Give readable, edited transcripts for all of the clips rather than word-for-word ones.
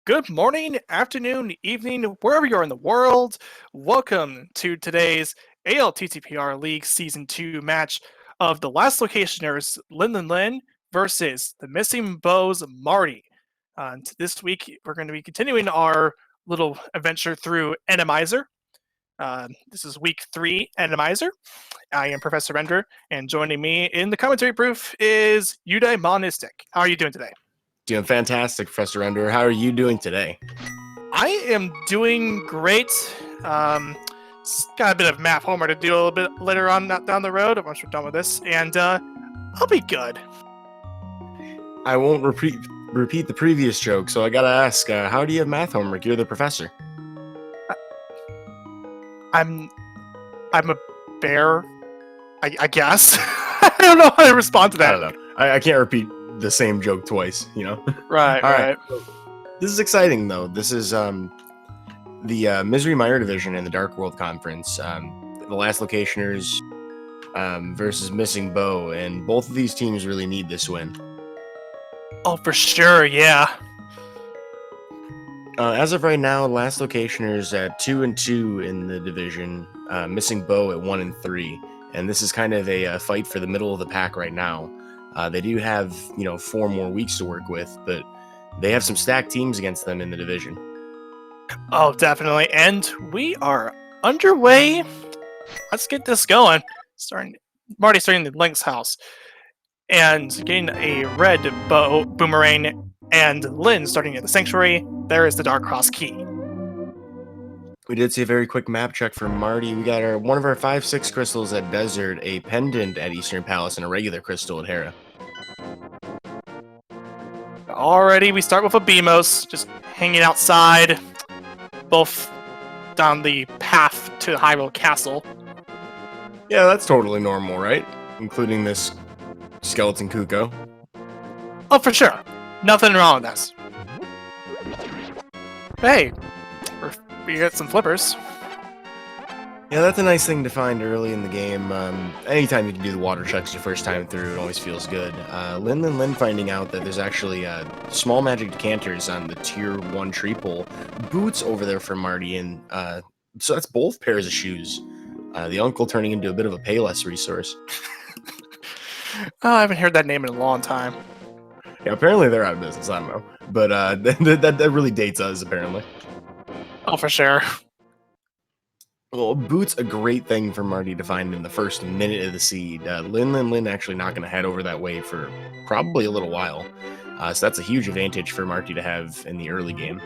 Good morning, afternoon, evening, wherever you are in the world. Welcome to today's ALTTPR League Season 2 match of the last locationers Linlinlin versus the Missing Bows Marty. And this week, we're going to be continuing our little adventure through Randomizer. This is week 3 Randomizer. I am Professor Render, and joining me in the commentary booth is Udai Monistic. How are you doing today? Doing fantastic, Professor Render. How are you doing today? I am doing great. Got a bit of math homework to do a little bit later on down the road once we're done with this, and I'll be good. I won't repeat the previous joke, so I gotta ask, how do you have math homework? You're the professor. I'm a bear, I guess. I don't know how to respond to that. I don't know. I can't repeat the same joke twice, you know? Right, All right. This is exciting, though. This is the Misery Mire Division in the Dark World Conference. The last locationers versus Missing Bow, and both of these teams really need this win. Oh, for sure, yeah. As of right now, last locationers at 2-2 in the division, Missing Bow at 1-3, and this is kind of a fight for the middle of the pack right now. They do have 4 more weeks to work with, but they have some stacked teams against them in the division. Oh, definitely, and we are underway. Let's get this going. Marty's starting the Link's house, and getting a red boomerang, and Lynn starting at the sanctuary. There is the Dark Cross key. We did see a very quick map check for Marty. We got one of our 5-6 crystals at Desert, a pendant at Eastern Palace, and a regular crystal at Hera. Already, we start with a Beamos, just hanging outside, both down the path to Hyrule Castle. Yeah, that's totally normal, right? Including this skeleton Kuko. Oh, for sure. Nothing wrong with this. Hey, we get some flippers. Yeah, that's a nice thing to find early in the game. Anytime you can do the water checks your first time through, it always feels good. Linlinlin finding out that there's actually small magic decanters on the tier 1 tree pole. Boots over there for Marty, and so that's both pairs of shoes. The uncle turning into a bit of a Payless resource. Oh, I haven't heard that name in a long time. Yeah, apparently they're out of business. I don't know. But that really dates us, apparently. Oh, for sure. Well, Boot's a great thing for Marty to find in the first minute of the seed. Linlinlin actually not going to head over that way for probably a little while. So that's a huge advantage for Marty to have in the early game.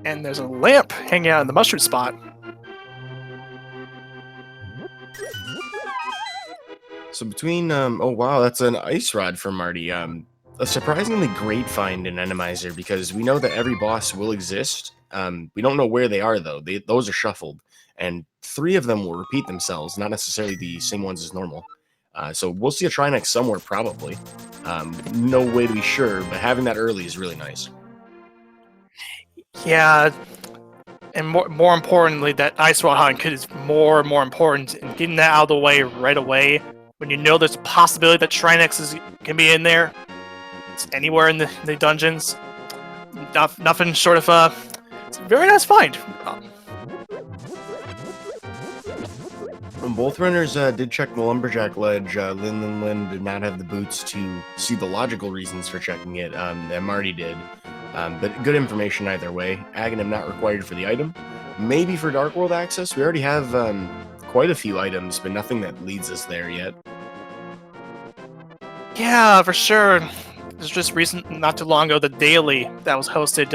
And there's a lamp hanging out in the mushroom spot. So between, oh wow, that's an ice rod for Marty. A surprisingly great find in Randomizer, because we know that every boss will exist. We don't know where they are, though. Those are shuffled, and 3 of them will repeat themselves, not necessarily the same ones as normal. So we'll see a Trinex somewhere, probably. No way to be sure, but having that early is really nice. Yeah, and more importantly, that ice rod hunt is more and more important, and getting that out of the way right away when you know there's a possibility that Trinexes can be in there. It's anywhere in the dungeons. Nothing short of it's a very nice find. Both runners did check the Lumberjack ledge. Linlinlin did not have the boots to see the logical reasons for checking it, and Marty did. But good information either way. Aghanim not required for the item. Maybe for Dark World access. We already have quite a few items, but nothing that leads us there yet. Yeah, for sure. There's just not too long ago, the daily that was hosted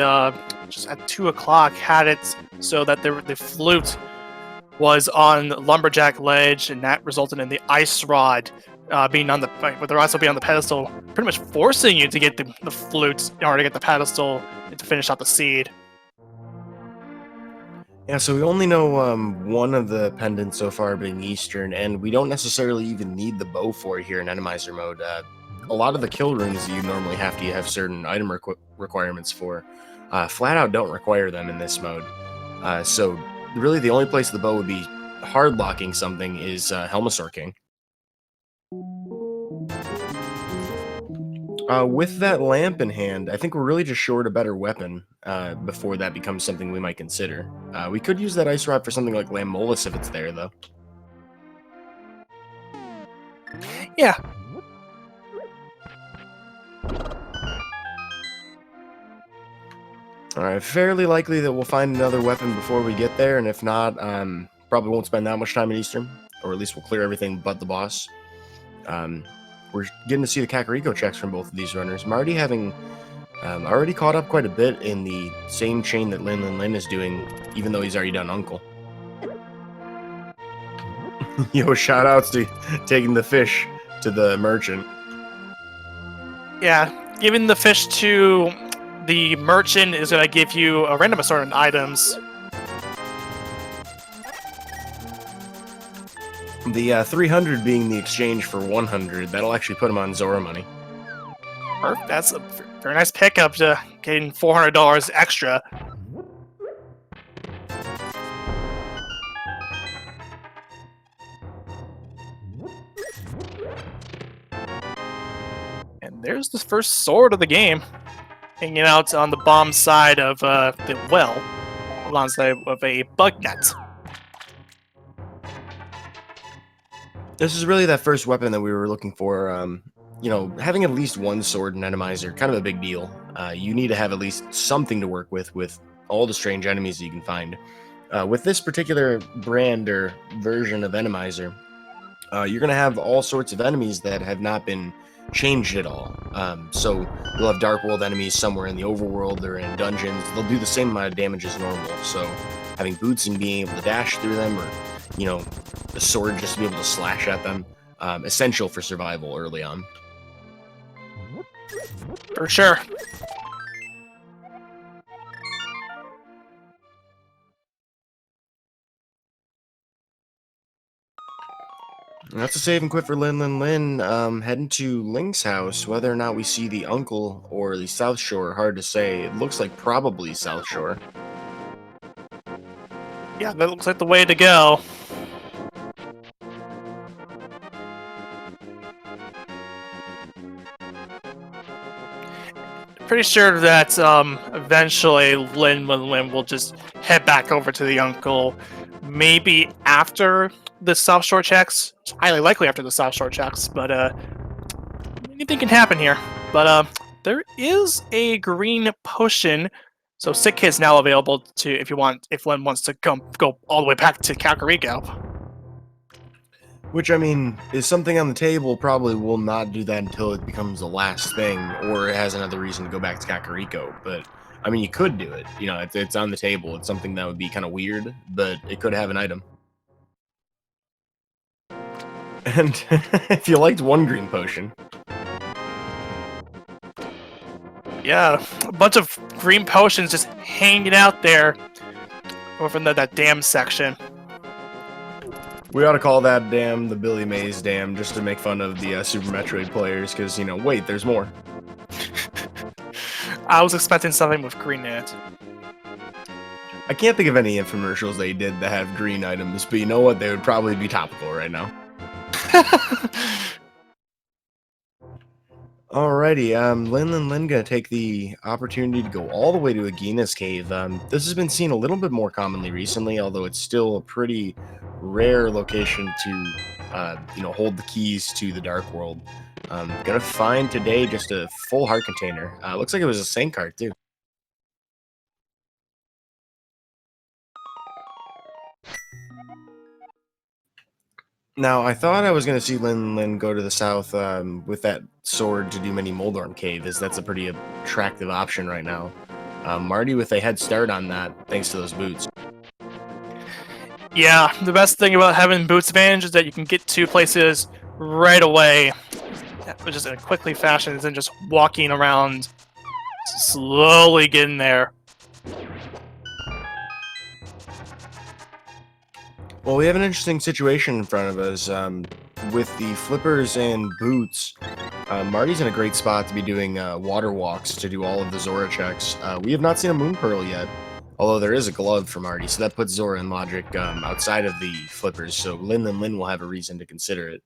just at 2 o'clock had it so that the flute was on Lumberjack Ledge, and that resulted in the ice rod being on with the rod still being on the pedestal, pretty much forcing you to get the flute in order to get the pedestal and to finish out the seed. Yeah, so we only know one of the pendants so far being Eastern, and we don't necessarily even need the bow for it here in Randomizer mode. A lot of the kill runes that you normally have to have certain item requirements for, flat out don't require them in this mode. So really the only place the bow would be hard locking something is Helmasaur King. With that lamp in hand, I think we're really just short a better weapon before that becomes something we might consider. We could use that ice rod for something like Lamolus if it's there, though. Yeah. Alright, fairly likely that we'll find another weapon before we get there, and if not, probably won't spend that much time in Eastern, or at least we'll clear everything but the boss. We're getting to see the Kakariko checks from both of these runners. Marty having already caught up quite a bit in the same chain that Linlinlin is doing, even though he's already done Uncle. Yo, shoutouts to taking the fish to the merchant. Yeah, giving the fish to the merchant is going to give you a random assortment of items. The 300 being the exchange for 100, that'll actually put him on Zora money. That's a very nice pickup to getting $400 extra. And there's the first sword of the game, hanging out on the bomb side of the well, alongside of a bug net. This is really that first weapon that we were looking for. You know, having at least one sword and Randomizer, kind of a big deal. You need to have at least something to work with all the strange enemies that you can find. With this particular brand or version of Randomizer, you're going to have all sorts of enemies that have not been changed at all. So you'll have Dark World enemies somewhere in the overworld or in dungeons. They'll do the same amount of damage as normal. So having boots and being able to dash through them, or, you know, the sword just to be able to slash at them, essential for survival early on. For sure. And that's a save and quit for Linlinlin. Heading to Link's house. Whether or not we see the uncle or the South Shore, hard to say. It looks like probably South Shore. Yeah, that looks like the way to go. Pretty sure that eventually Linlinlin will just head back over to the uncle, maybe after the South Shore checks. It's highly likely after the South Shore checks, but anything can happen here. But there is a green potion, so sick kit is now available to if Lin wants to go all the way back to Kakariko. Which, I mean, is something on the table. Probably will not do that until it becomes the last thing, or it has another reason to go back to Kakariko. But, I mean, you could do it. You know, it's on the table. It's something that would be kind of weird, but it could have an item. And if you liked one green potion. Yeah, a bunch of green potions just hanging out there over in that dam section. We ought to call that dam the Billy Mays Dam, just to make fun of the Super Metroid players, because, you know, wait, there's more. I was expecting something with green in it. I can't think of any infomercials they did that have green items, but you know what? They would probably be topical right now. Alrighty, Linlinlin gonna take the opportunity to go all the way to Agina's cave. This has been seen a little bit more commonly recently, although it's still a pretty rare location to, you know, hold the keys to the Dark World. Gonna find today just a full heart container. Looks like it was a Saint card too. Now, I thought I was going to see Linlinlin go to the south with that sword to do mini Moldorm Cave, as that's a pretty attractive option right now. Marty with a head start on that, thanks to those boots. Yeah, the best thing about having boots advantage is that you can get to places right away, which is in a quickly fashion, than just walking around, slowly getting there. Well, we have an interesting situation in front of us. With the flippers and boots, Marty's in a great spot to be doing water walks to do all of the Zora checks. We have not seen a Moon Pearl yet, although there is a glove for Marty, so that puts Zora and Logic outside of the flippers, so Linlinlin will have a reason to consider it.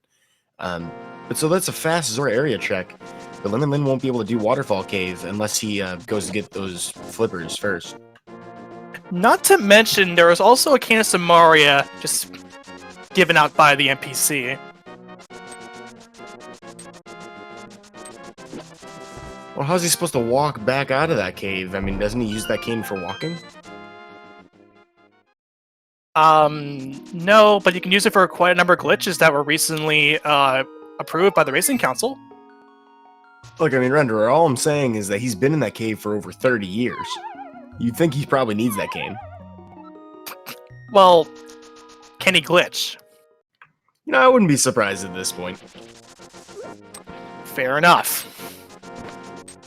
But so that's a fast Zora area check. but Linlinlin won't be able to do Waterfall Cave unless he goes to get those flippers first. Not to mention, there was also a Canis of Maria just given out by the NPC. Well, how's he supposed to walk back out of that cave? I mean, doesn't he use that cane for walking? No, but you can use it for quite a number of glitches that were recently approved by the Racing Council. Look, I mean, Renderer, all I'm saying is that he's been in that cave for over 30 years. You'd think he probably needs that cane. Well, can he glitch? You know, I wouldn't be surprised at this point. Fair enough.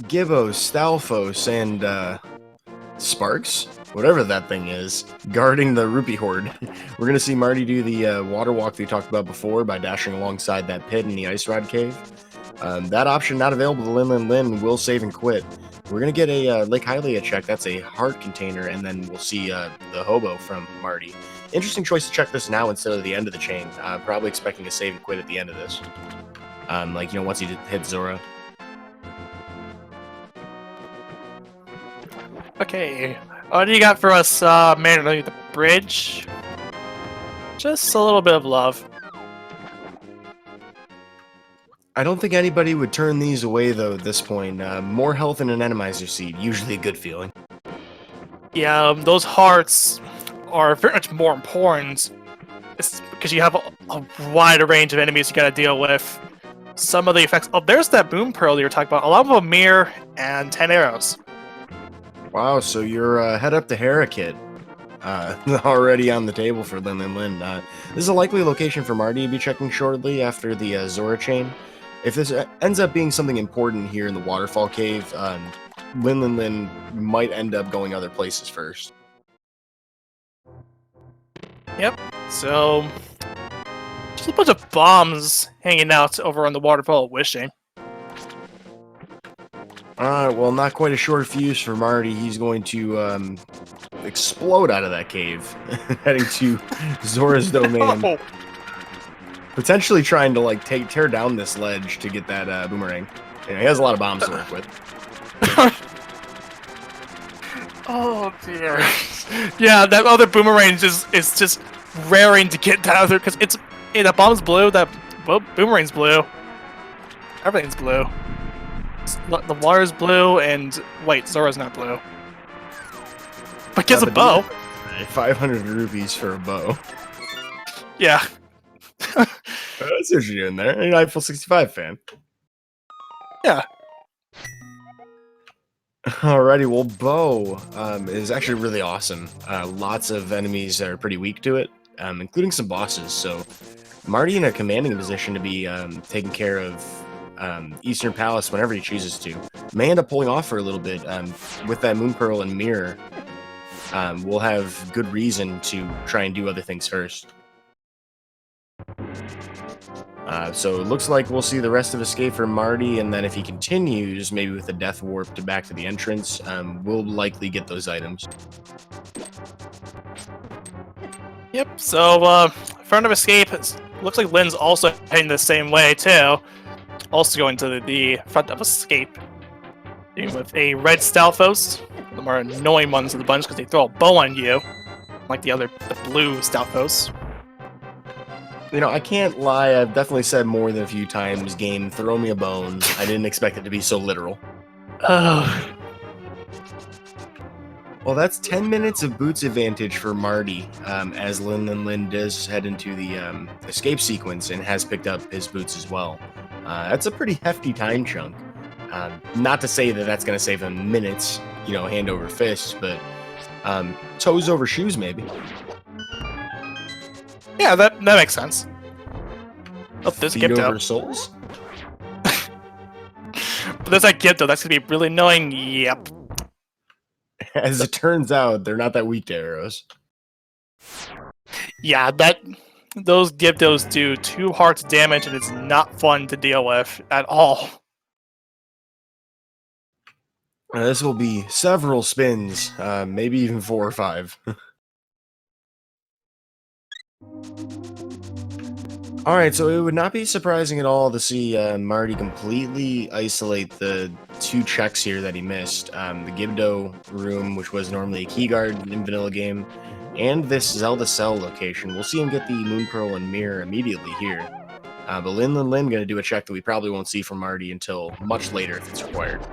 Gibbo, Stalfos, and Sparks, whatever that thing is, guarding the Rupee Horde. We're gonna see Marty do the water walk we talked about before by dashing alongside that pit in the Ice Rod Cave. That option not available to Linlinlin will save and quit. We're gonna get a Lake Hylia check. That's a heart container, and then we'll see the hobo from Marty. Interesting choice to check this now instead of the end of the chain. Probably expecting a save and quit at the end of this. Like, you know, once he hits Zora. Okay, what do you got for us, man? The bridge? Just a little bit of love. I don't think anybody would turn these away, though, at this point. More health in an Randomizer seed, usually a good feeling. Yeah, those hearts are very much more important. It's because you have a wider range of enemies you gotta deal with. Some of the effects... Oh, there's that Boom Pearl you were talking about. A lot of a mirror and 10 arrows. Wow, so you're head up to Harakit. Already on the table for Linlinlin. This is a likely location for Marty to be checking shortly after the Zora chain. If this ends up being something important here in the Waterfall Cave, Linlinlin might end up going other places first. Yep, so... just a bunch of bombs hanging out over on the Waterfall of Wishing. Alright, well, not quite a short fuse for Marty. He's going to explode out of that cave, heading to Zora's domain. Oh. Potentially trying to, like, tear down this ledge to get that boomerang. Yeah, he has a lot of bombs to work with. Oh dear. Yeah, that other boomerang is just raring to get down there because that bomb's blue, that boomerang's blue. Everything's blue. The water's blue, and wait, Zora's not blue. But gets a bow. 500 rupees for a bow. Yeah. That's what you're doing there. You're an Eiffel 65 fan. Yeah. Alrighty, well, bow is actually really awesome. Lots of enemies that are pretty weak to it, including some bosses. So Marty in a commanding position to be taking care of Eastern Palace whenever he chooses to. May end up pulling off for a little bit with that Moon Pearl and Mirror. We'll have good reason to try and do other things first. So it looks like we'll see the rest of Escape from Marty, and then if he continues, maybe with a Death Warp to back to the entrance, we'll likely get those items. Yep, so Front of Escape, looks like Lynn's also heading the same way too. Also going to the Front of Escape. With a red Stalfos, the more annoying ones of the bunch because they throw a bow on you. Like the blue Stalfos. You know, I can't lie, I've definitely said more than a few times, game, throw me a bone. I didn't expect it to be so literal. Oh. Well, that's 10 minutes of boots advantage for Marty, as Linlinlin does head into the escape sequence and has picked up his boots as well. That's a pretty hefty time chunk. Not to say that that's going to save him minutes, you know, hand over fist, but toes over shoes, maybe. Yeah, that makes sense. Oh, there's a Feet Gipto. over souls? But there's that Gipto, that's gonna be really annoying. Yep. As it turns out, they're not that weak to arrows. Yeah, those Giptos do 2 hearts damage, and it's not fun to deal with at all. This will be several spins, maybe even 4 or 5. All right, so it would not be surprising at all to see Marty completely isolate the 2 checks here that he missed. The Gibdo room, which was normally a key guard in vanilla game, and this Zelda cell location. We'll see him get the Moon Pearl and Mirror immediately here. But Linlinlin going to do a check that we probably won't see from Marty until much later if it's required.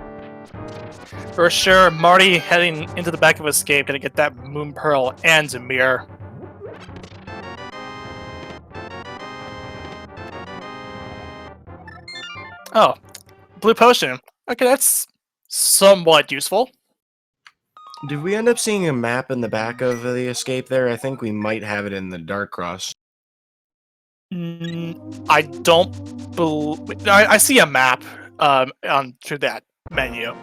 For sure, Marty heading into the back of Escape, gonna get that Moon Pearl and a mirror. Oh, blue potion. Okay, that's somewhat useful. Did we end up seeing a map in the back of the Escape there? I think we might have it in the Dark Cross. I don't believe... I see a map on through that menu.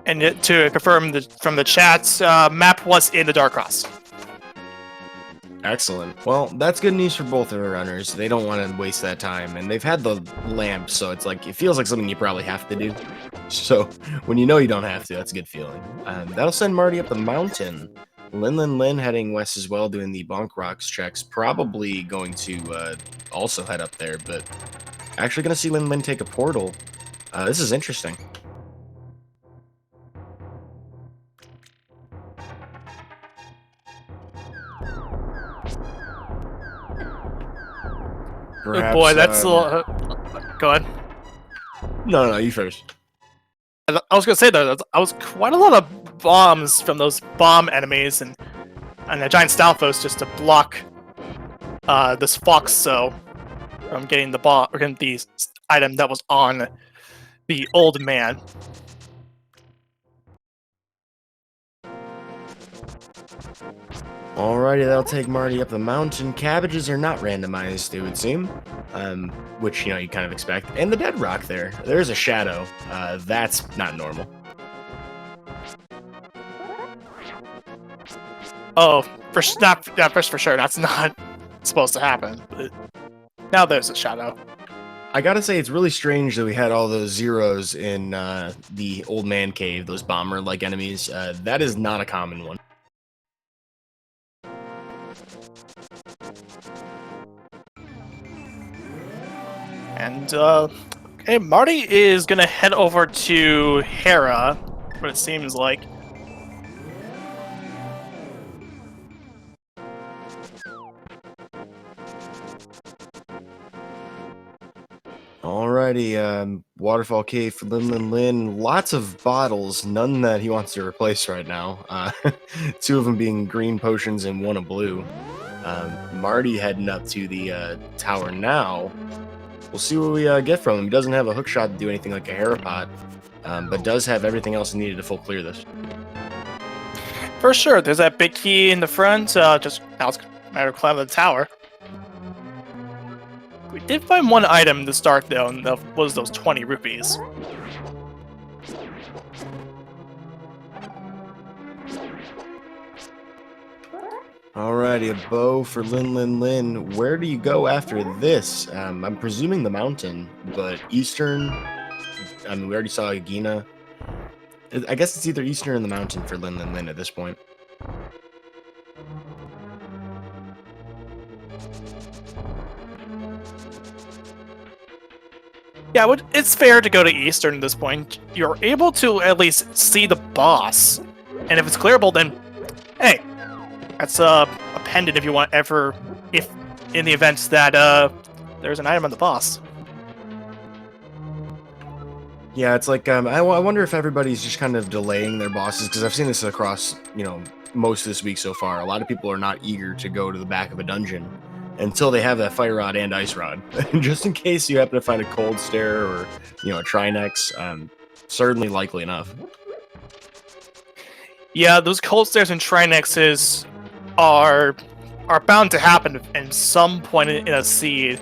And to confirm from the chat, map was in the Dark Cross. Excellent. Well, that's good news for both of our runners. They don't want to waste that time, and they've had the lamp, so it's like it feels like something you probably have to do. So when you know you don't have to, that's a good feeling. That'll send Marty up the mountain. Linlinlin heading west as well, doing the Bonk Rocks checks. Probably going to also head up there, but actually going to see Linlinlin take a portal. This is interesting. Perhaps, oh boy, that's a little... go ahead. No, you first. I was gonna say that I was quite a lot of bombs from those bomb enemies and a giant Stalfos just to block this fox from getting the bomb or getting the item that was on the old man. Alrighty, that'll take Marty up the mountain. Cabbages are not randomized, it would seem. Which, you kind of expect. And the dead rock there. There's a shadow. That's not normal. Oh, for sure, that's not supposed to happen. But now there's a shadow. I gotta say, it's really strange that we had all those zeros in the old man cave, those bomber-like enemies. That is not a common one. And, okay, Marty is gonna head over to Hera, what it seems like. Alrighty, Waterfall Cave for Linlinlin. Lots of bottles, none that he wants to replace right now. 2 of them being green potions and 1 a blue. Marty heading up to the tower now. We'll see what we get from him. He doesn't have a hook shot to do anything like a Herapod, but does have everything else needed to full clear this. For sure, there's that big key in the front. Just now it's a matter of climbing the tower. We did find 1 item to start though, and that was those 20 rupees. Alrighty, a bow for Linlinlin. Where do you go after this? I'm presuming the mountain, but eastern. I mean, we already saw Agina. I guess it's either eastern or the mountain for Linlinlin at this point. Yeah, it's fair to go to eastern at this point. You're able to at least see the boss, and if it's clearable, then hey. That's a pendant if you want if in the event that there's an item on the boss. Yeah, it's like I wonder if everybody's just kind of delaying their bosses, because I've seen this across most of this week so far. A lot of people are not eager to go to the back of a dungeon until they have that fire rod and ice rod, just in case you happen to find a cold stare or a Trinex. Certainly likely enough. Yeah, those cold stares and Trinexes are bound to happen at some point in a seed,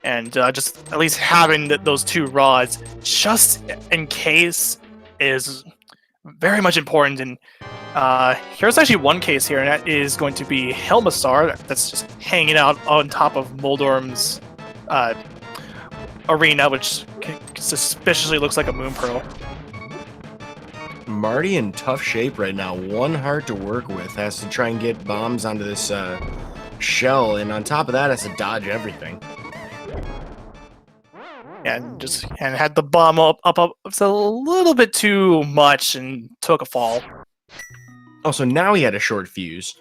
and just at least having those 2 rods just in case is very much important. And here's actually 1 case here, and that is going to be Helmastar that's just hanging out on top of Moldorm's arena, which suspiciously looks like a Moon Pearl. Marty in tough shape right now. One heart to work with. Has to try and get bombs onto this shell, and on top of that, has to dodge everything. And had the bomb up a little bit too much and took a fall. Also, now he had a short fuse.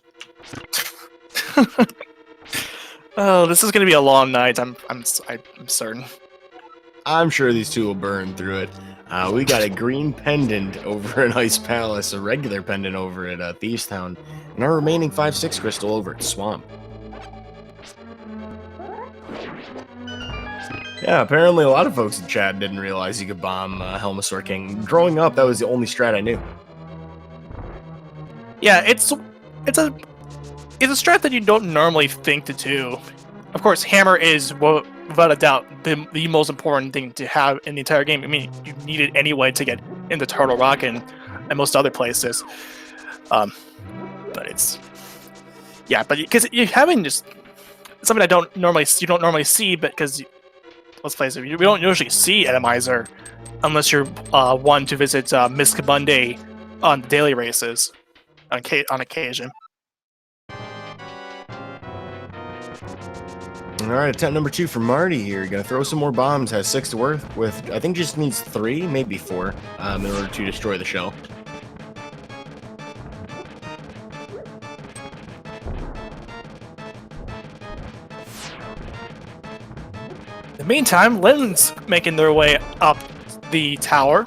Oh, this is gonna be a long night. I'm certain. I'm sure these two will burn through it. We got a green pendant over at Ice Palace, a regular pendant over at Thieves Town, and our remaining 5/6 crystal over at Swamp. Yeah, apparently a lot of folks in chat didn't realize you could bomb Helmasaur King. Growing up, that was the only strat I knew. Yeah, it's a strat that you don't normally think to do. Of course, Hammer is, without a doubt, the most important thing to have in the entire game. I mean, you need it anyway to get into Turtle Rock and most other places. But it's... Yeah, but because you're having just... something you don't normally see, but because... Let's face it, we don't usually see Randomizer unless you're one to visit Miss Kabunde on daily races on occasion. Alright, attempt number 2 for Marty here. Gonna throw some more bombs, has 6 to work with. I think just needs 3, maybe 4, in order to destroy the shell. In the meantime, Linlin's making their way up the tower.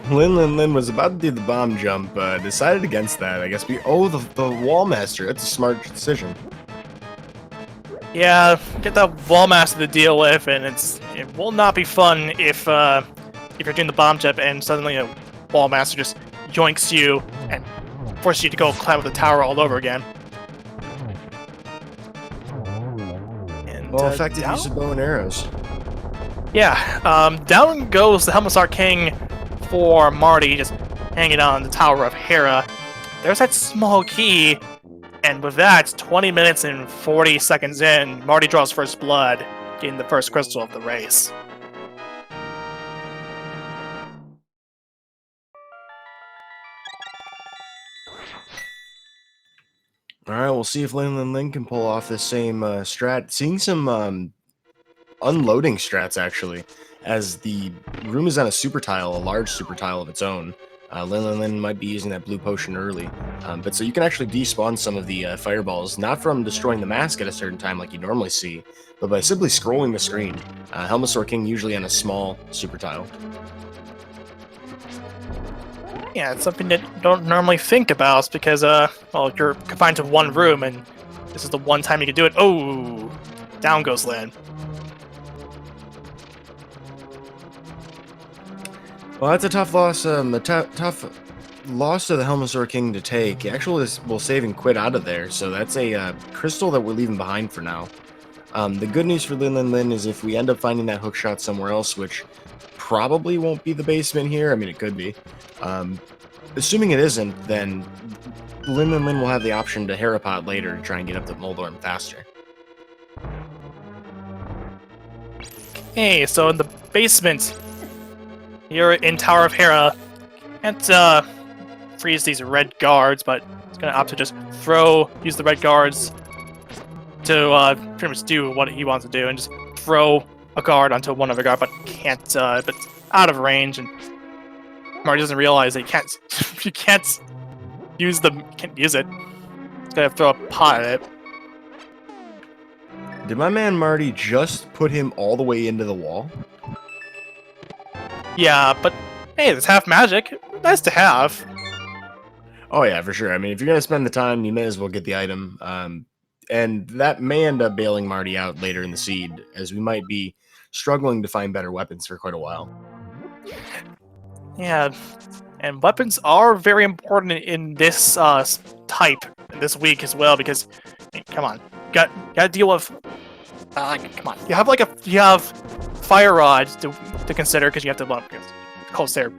Linlinlin was about to do the bomb jump, decided against that. I guess the wall master. That's a smart decision. Yeah, get that wall master to deal with, and it will not be fun if you're doing the bomb jump and suddenly a wall master just yoinks you and forces you to go climb up the tower all over again. And, Well, effective use of bow and arrows. Yeah, down goes the Helmasaur King for Marty, just hanging on the Tower of Hera. There's that small key, and with that, 20 minutes and 40 seconds in, Marty draws first blood, getting the first crystal of the race. Alright, we'll see if Linlinlin can pull off the same strat. Seeing some unloading strats, actually, as the room is on a super tile, a large super tile of its own. Linlinlin might be using that blue potion early, but so you can actually despawn some of the fireballs, not from destroying the mask at a certain time like you normally see, but by simply scrolling the screen. Helmasaur King usually on a small super tile. Yeah, it's something that you don't normally think about because, well, you're confined to one room, and this is the one time you can do it. Oh, down goes Lin. Well, that's a tough loss. Tough loss to the Helmasaur King to take. Actually, will save and quit out of there. So that's a crystal that we're leaving behind for now. The good news for Linlinlin is if we end up finding that hookshot somewhere else, which probably won't be the basement here. I mean, it could be. Assuming it isn't, then Linlinlin will have the option to Harapot later to try and get up to Moldorm faster. Hey, so in the basement, you're in Tower of Hera. Can't freeze these red guards, but it's gonna opt to just use the red guards to pretty much do what he wants to do and just throw a guard onto one other guard, but can't. But out of range, and Marty doesn't realize that you can't use it. It's gonna throw a pot at it. Did my man Marty just put him all the way into the wall? Yeah, but hey, there's half magic. Nice to have. Oh yeah, for sure. I mean, if you're gonna spend the time, you may as well get the item. And that may end up bailing Marty out later in the seed, as we might be struggling to find better weapons for quite a while. Yeah, and weapons are very important in this type this week as well, because come on, gotta deal with. Come on, you have fire rods to consider because you have to Corsair,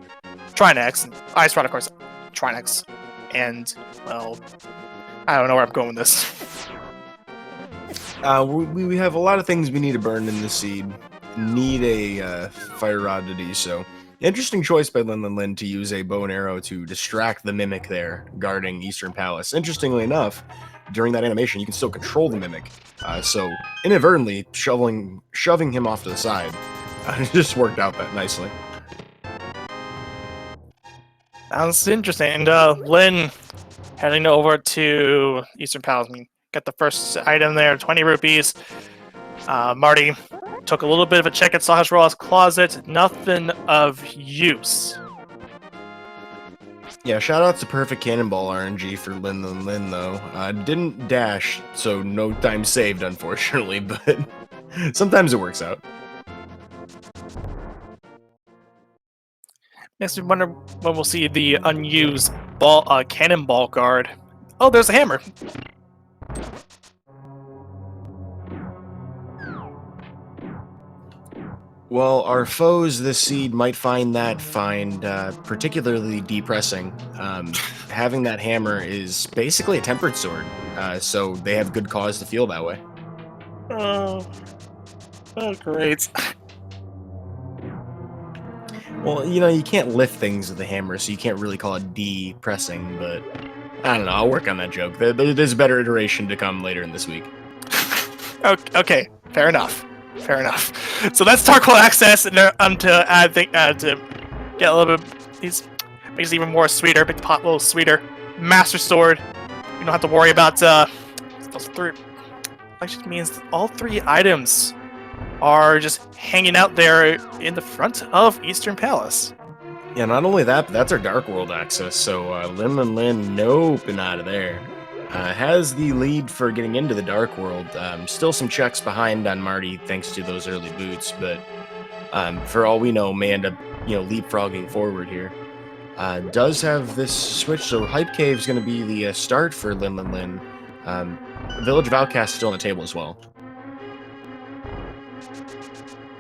Trinex, and Ice Rod, of course, Trinex, and well, I don't know where I'm going with this. We have a lot of things we need to burn in the seed. Need a fire rod to do so. Interesting choice by Linlinlin to use a bow and arrow to distract the mimic there guarding Eastern Palace. Interestingly enough, during that animation, you can still control the mimic. So inadvertently shoving him off to the side. It just worked out that nicely. Sounds interesting. And Lynn heading over to Eastern Palace. Got the first item there, 20 rupees. Marty took a little bit of a check at Sahasrah's closet. Nothing of use. Yeah, shoutouts to Perfect Cannonball RNG for Linlinlin, though. Didn't dash, so no time saved, unfortunately, but sometimes it works out. Next, we wonder when we'll see the unused cannonball guard. Oh, there's a hammer. Well, our foes this seed might find particularly depressing. Having that hammer is basically a tempered sword, so they have good cause to feel that way. Oh great. Well, you can't lift things with a hammer, so you can't really call it depressing, but I don't know, I'll work on that joke. There's a better iteration to come later in this week. Okay, fair enough. Fair enough. So that's Tarkle access, and to add to get a little bit, these makes it even more sweeter, make the pot a little sweeter. Master Sword. You don't have to worry about those three. Actually means all three items are just hanging out there in the front of Eastern Palace. Yeah, not only that, but that's our Dark World access. So Linlinlin, nope, and out of there. Has the lead for getting into the Dark World. Still some checks behind on Marty thanks to those early boots, but for all we know, may end up leapfrogging forward here. Does have this switch, so Hype Cave is going to be the start for Linlinlin. Village of Outcasts still on the table as well.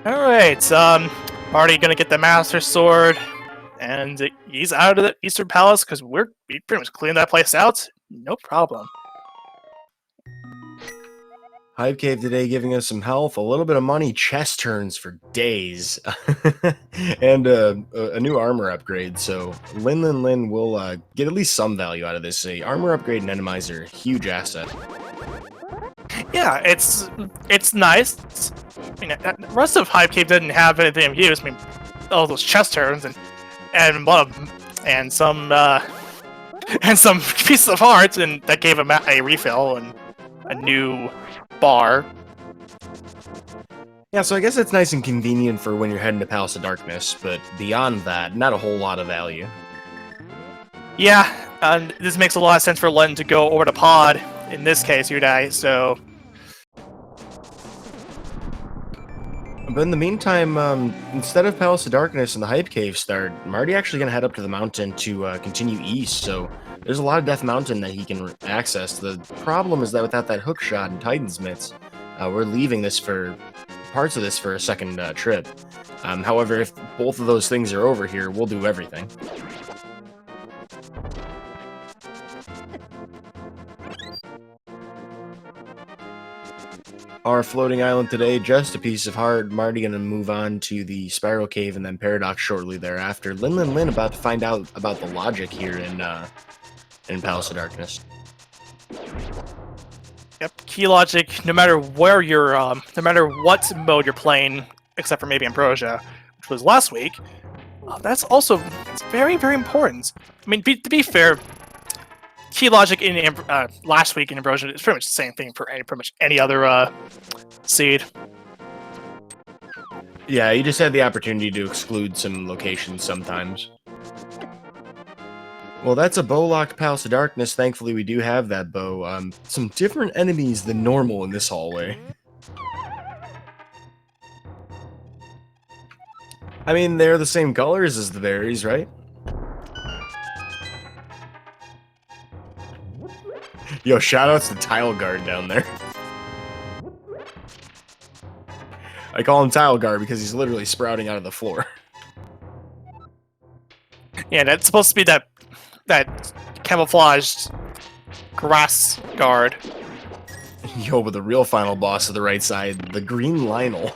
All right, Marty gonna get the Master Sword, and he's out of the Eastern Palace because we pretty much cleaned that place out. No problem. Hype Cave today giving us some health, a little bit of money, chest turns for days, and a new armor upgrade. So Linlinlin will get at least some value out of this. A armor upgrade and Randomizer, huge asset. Yeah, it's nice. I mean, the rest of Hype Cave didn't have anything of use. I mean, all those chest turns and some pieces of hearts, and that gave him a refill and a new bar. Yeah, so I guess it's nice and convenient for when you're heading to Palace of Darkness, but beyond that, not a whole lot of value. Yeah, and this makes a lot of sense for Len to go over to Pod in this case, Udai, so... But in the meantime, instead of Palace of Darkness and the Hype Cave start, Marty actually going to head up to the mountain to continue east, so there's a lot of Death Mountain that he can access. The problem is that without that hook shot and Titan's Mitts, we're leaving parts of this for a second trip. However, if both of those things are over here, we'll do everything. Our floating island today, just a piece of heart. Marty gonna move on to the Spiral Cave and then Paradox shortly thereafter. Linlinlin about to find out about the logic here in Palace of Darkness. Yep, key logic, no matter where you're, no matter what mode you're playing, except for maybe Ambrosia, which was last week, it's very, very important. I mean, to be fair, key logic in last week in Ambrosia is pretty much the same thing for pretty much any other seed. Yeah, you just had the opportunity to exclude some locations sometimes. Well, that's a bow-locked Palace of Darkness. Thankfully, we do have that bow. Some different enemies than normal in this hallway. I mean, they're the same colors as the berries, right? Yo, shoutouts to Tile Guard down there. I call him Tile Guard because he's literally sprouting out of the floor. Yeah, that's supposed to be that camouflaged grass guard. Yo, but the real final boss of the right side, the green Lionel.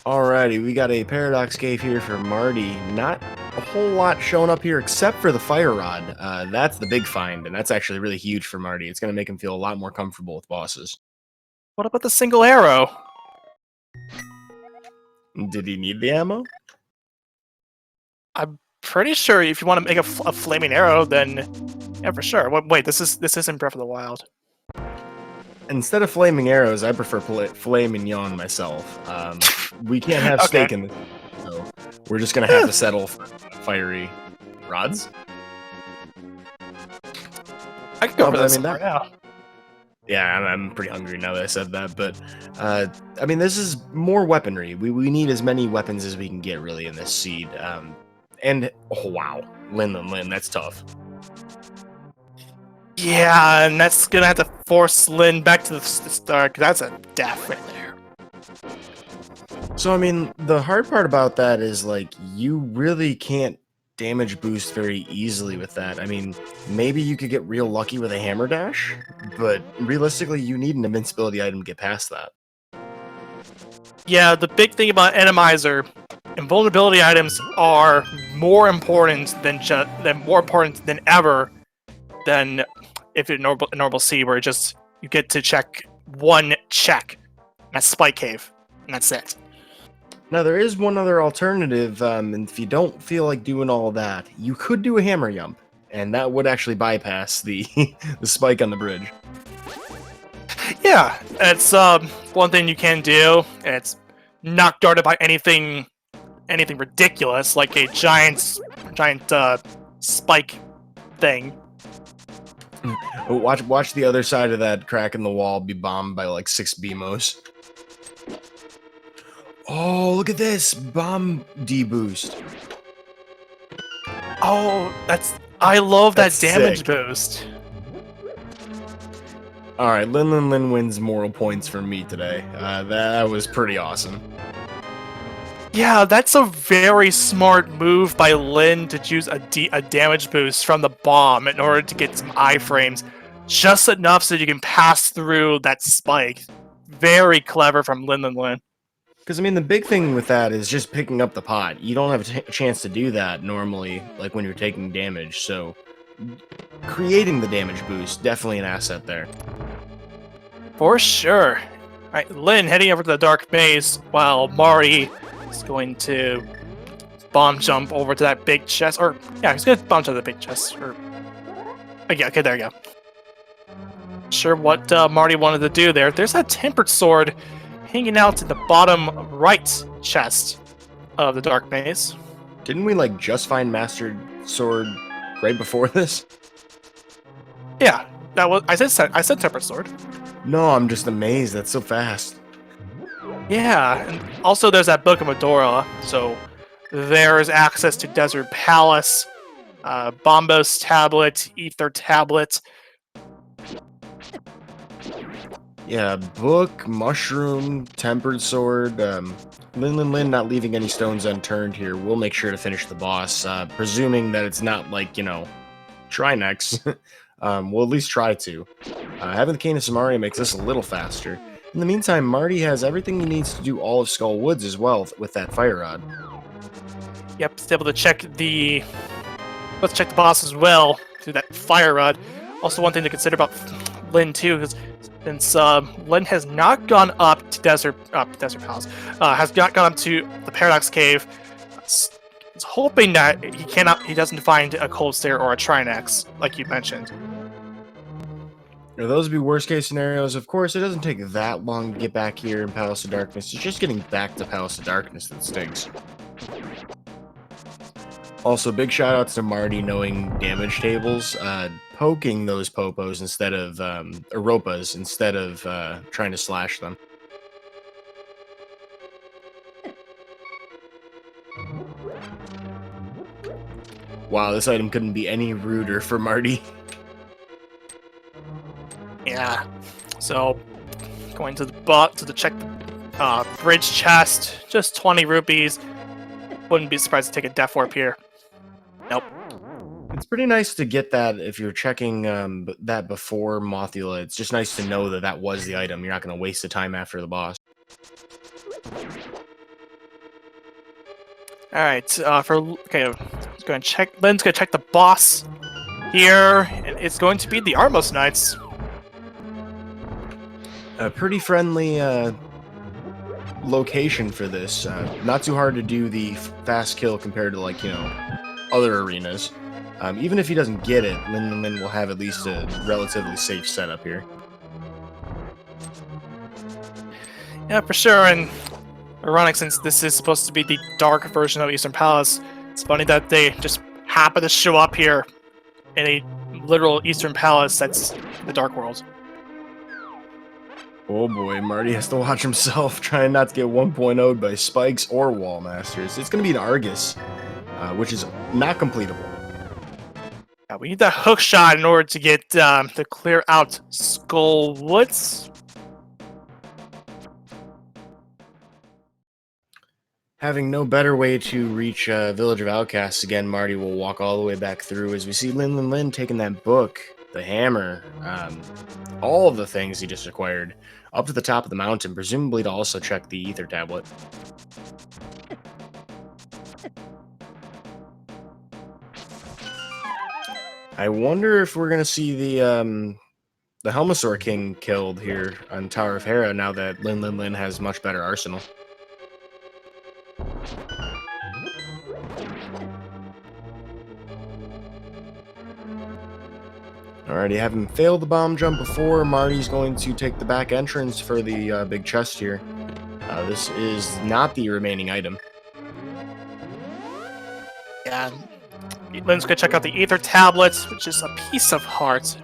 Alrighty, we got a Paradox Cave here for Marty. Not a whole lot showing up here except for the Fire Rod. That's the big find, and that's actually really huge for Marty. It's going to make him feel a lot more comfortable with bosses. What about the single arrow? Did he need the ammo? I'm pretty sure if you want to make a flaming arrow, then yeah, for sure. Wait, this isn't Breath of the Wild. Instead of flaming arrows, I prefer filet mignon myself. We can't have steak in this, so we're just gonna have to settle for fiery rods. I can go for this right now. Yeah, I'm pretty hungry now that I said that, but I mean, this is more weaponry. We need as many weapons as we can get, really, in this seed. And oh wow, Linlinlin, that's tough. Yeah, and that's gonna have to force Lin back to the start, because that's a death right there. So, I mean, the hard part about that is, like, you really can't damage boost very easily with that. I mean, maybe you could get real lucky with a hammer dash, but realistically, you need an invincibility item to get past that. Yeah, the big thing about Randomizer, invulnerability items are more important than ever than if you're normal C, where you get to check one check. That's Spike Cave, and that's it. Now, there is one other alternative, and if you don't feel like doing all that, you could do a hammer jump, and that would actually bypass the the spike on the bridge. Yeah, it's one thing you can do, and it's not guarded by anything ridiculous, like a giant spike thing. Watch the other side of that crack in the wall be bombed by like 6 BMOs. Oh, look at this! Bomb deboost. Oh, I love that damage sick. boost. Alright, Linlinlin wins moral points for me today. That was pretty awesome. Yeah, that's a very smart move by Lin to choose a damage boost from the bomb in order to get some iframes. Just enough so you can pass through that spike. Very clever from Linlinlin. Because, I mean, the big thing with that is just picking up the pot. You don't have a chance to do that normally, like when you're taking damage, so creating the damage boost, definitely an asset there. For sure. Alright, Lin heading over to the Dark Maze, while Marty is going to bomb jump over to that big chest, or, yeah, he's going to bomb to the big chest, or, yeah, okay, there you go. Sure what Marty wanted to do there. There's that Tempered Sword hanging out in the bottom right chest of the Dark Maze. Didn't we, like, just find Mastered Sword right before this? Yeah, that was I said Tempered Sword. No, I'm just amazed. That's so fast. Yeah, and also there's that Book of Medora, so there's access to Desert Palace, Bombos Tablet, Ether Tablet. Yeah, book, mushroom, tempered sword. Linlinlin not leaving any stones unturned here. We'll make sure to finish the boss, presuming that it's not like, you know, Trinex. We'll at least try to. Having the Cane of Samaria makes this a little faster. In the meantime, Marty has everything he needs to do all of Skull Woods as well with that fire rod. Yep, it's able to check the... Let's check the boss as well through that fire rod. Also, one thing to consider about Lin too, because since Lin has not gone up to Desert Palace, has not gone up to the Paradox Cave, is hoping that he doesn't find a Cold Stare or a Trinex, like you mentioned. Now, those would be worst case scenarios. Of course, it doesn't take that long to get back here in Palace of Darkness. It's just getting back to Palace of Darkness that stinks. Also, big shout outs to Marty knowing damage tables, poking those popos instead of Europas instead of trying to slash them. Wow, this item couldn't be any ruder for Marty. Yeah. So going to the check bridge chest, just 20 rupees. Wouldn't be surprised to take a death warp here. Nope. It's pretty nice to get that if you're checking that before Mothula. It's just nice to know that that was the item. You're not going to waste the time after the boss. All right, okay, let's go and check. Lynn's gonna check the boss here, and it's going to be the Armos Knights. A pretty friendly location for this. Not too hard to do the fast kill compared to, like, other arenas. Even if he doesn't get it, Linlinlin will have at least a relatively safe setup here. Yeah, for sure, and ironic since this is supposed to be the dark version of Eastern Palace. It's funny that they just happen to show up here in a literal Eastern Palace that's the Dark World. Oh boy, Marty has to watch himself, trying not to get 1.0'd by Spikes or Wall Masters. It's going to be an Argus, which is not completable. Yeah, we need that hook shot in order to get to clear out Skull Woods. Having no better way to reach Village of Outcasts again, Marty will walk all the way back through as we see Linlinlin taking that book, the hammer, all of the things he just acquired, up to the top of the mountain, presumably to also check the Ether Tablet. I wonder if we're going to see the Helmasaur King killed here on Tower of Hera now that Linlinlin has much better arsenal. Alrighty, having failed the bomb jump before, Marty's going to take the back entrance for the big chest here. This is not the remaining item. Yeah, Lynn's gonna check out the Ether Tablets, which is a piece of heart.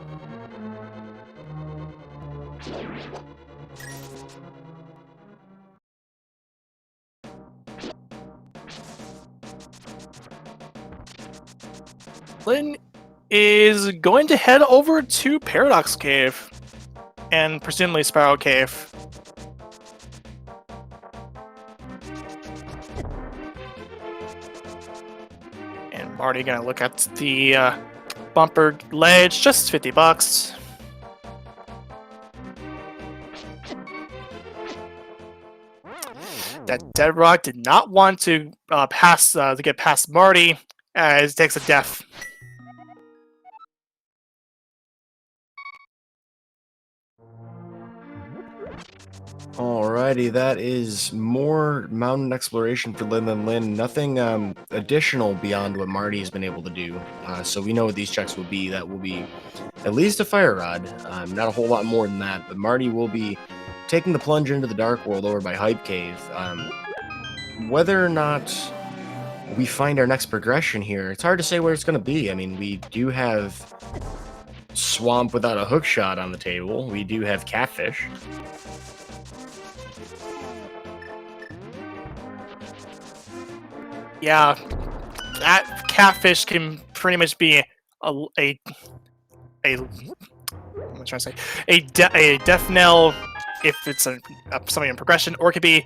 Lynn is going to head over to Paradox Cave and presumably Sparrow Cave. And Marty gonna look at the bumper ledge, just $50. That Dead Rock did not want to get past Marty, as it takes a death. Alrighty, that is more mountain exploration for Linlinlin. Nothing additional beyond what Marty has been able to do. So we know what these checks will be. That will be at least a fire rod. Not a whole lot more than that, but Marty will be taking the plunge into the Dark World over by Hype Cave. Whether or not we find our next progression here, it's hard to say where it's going to be. I mean, we do have Swamp without a hook shot on the table. We do have Catfish. Yeah, that Catfish can pretty much be what am I trying to say? A death knell if it's something in progression, or it could be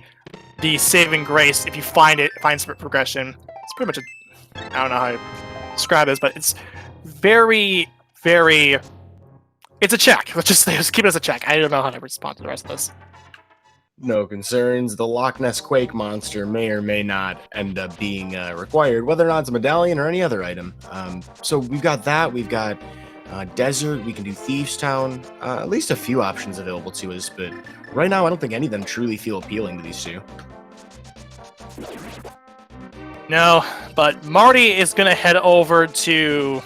the saving grace if you finds progression. It's pretty much I don't know how to describe this, but it's very, very. It's a check. Let's keep it as a check. I don't know how to respond to the rest of this. No concerns. The Loch Ness Quake monster may or may not end up being required, whether or not it's a medallion or any other item. So we've got that. We've got Desert. We can do Thieves Town. At least a few options available to us, but right now I don't think any of them truly feel appealing to these two. No, but Marty is going to head over to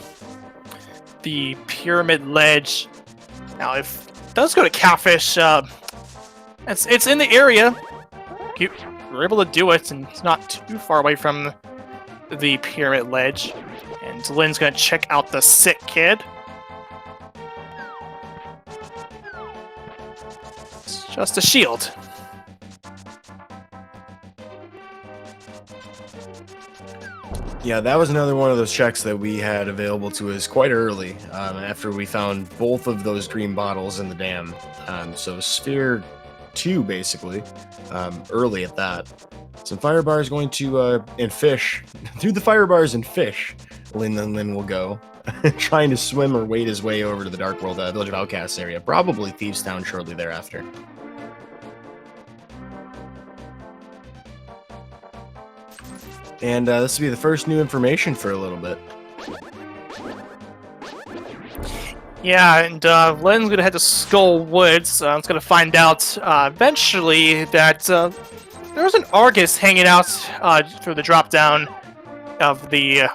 the Pyramid Ledge. Now, if it does go to Catfish, it's in the area. We're able to do it, and it's not too far away from the Pyramid Ledge. And Lynn's going to check out the Sick Kid. It's just a shield. Yeah, that was another one of those checks that we had available to us quite early, after we found both of those green bottles in the dam. So Sphere 2, basically, early at that. Some fire bars going to, and fish, through the fire bars and fish, Linlinlin will go, trying to swim or wade his way over to the Dark World Village of Outcasts area, probably Thieves Town shortly thereafter. And this will be the first new information for a little bit. Yeah, and Len's gonna head to Skull Woods. It's gonna find out eventually that there was an Argus hanging out for the drop down of the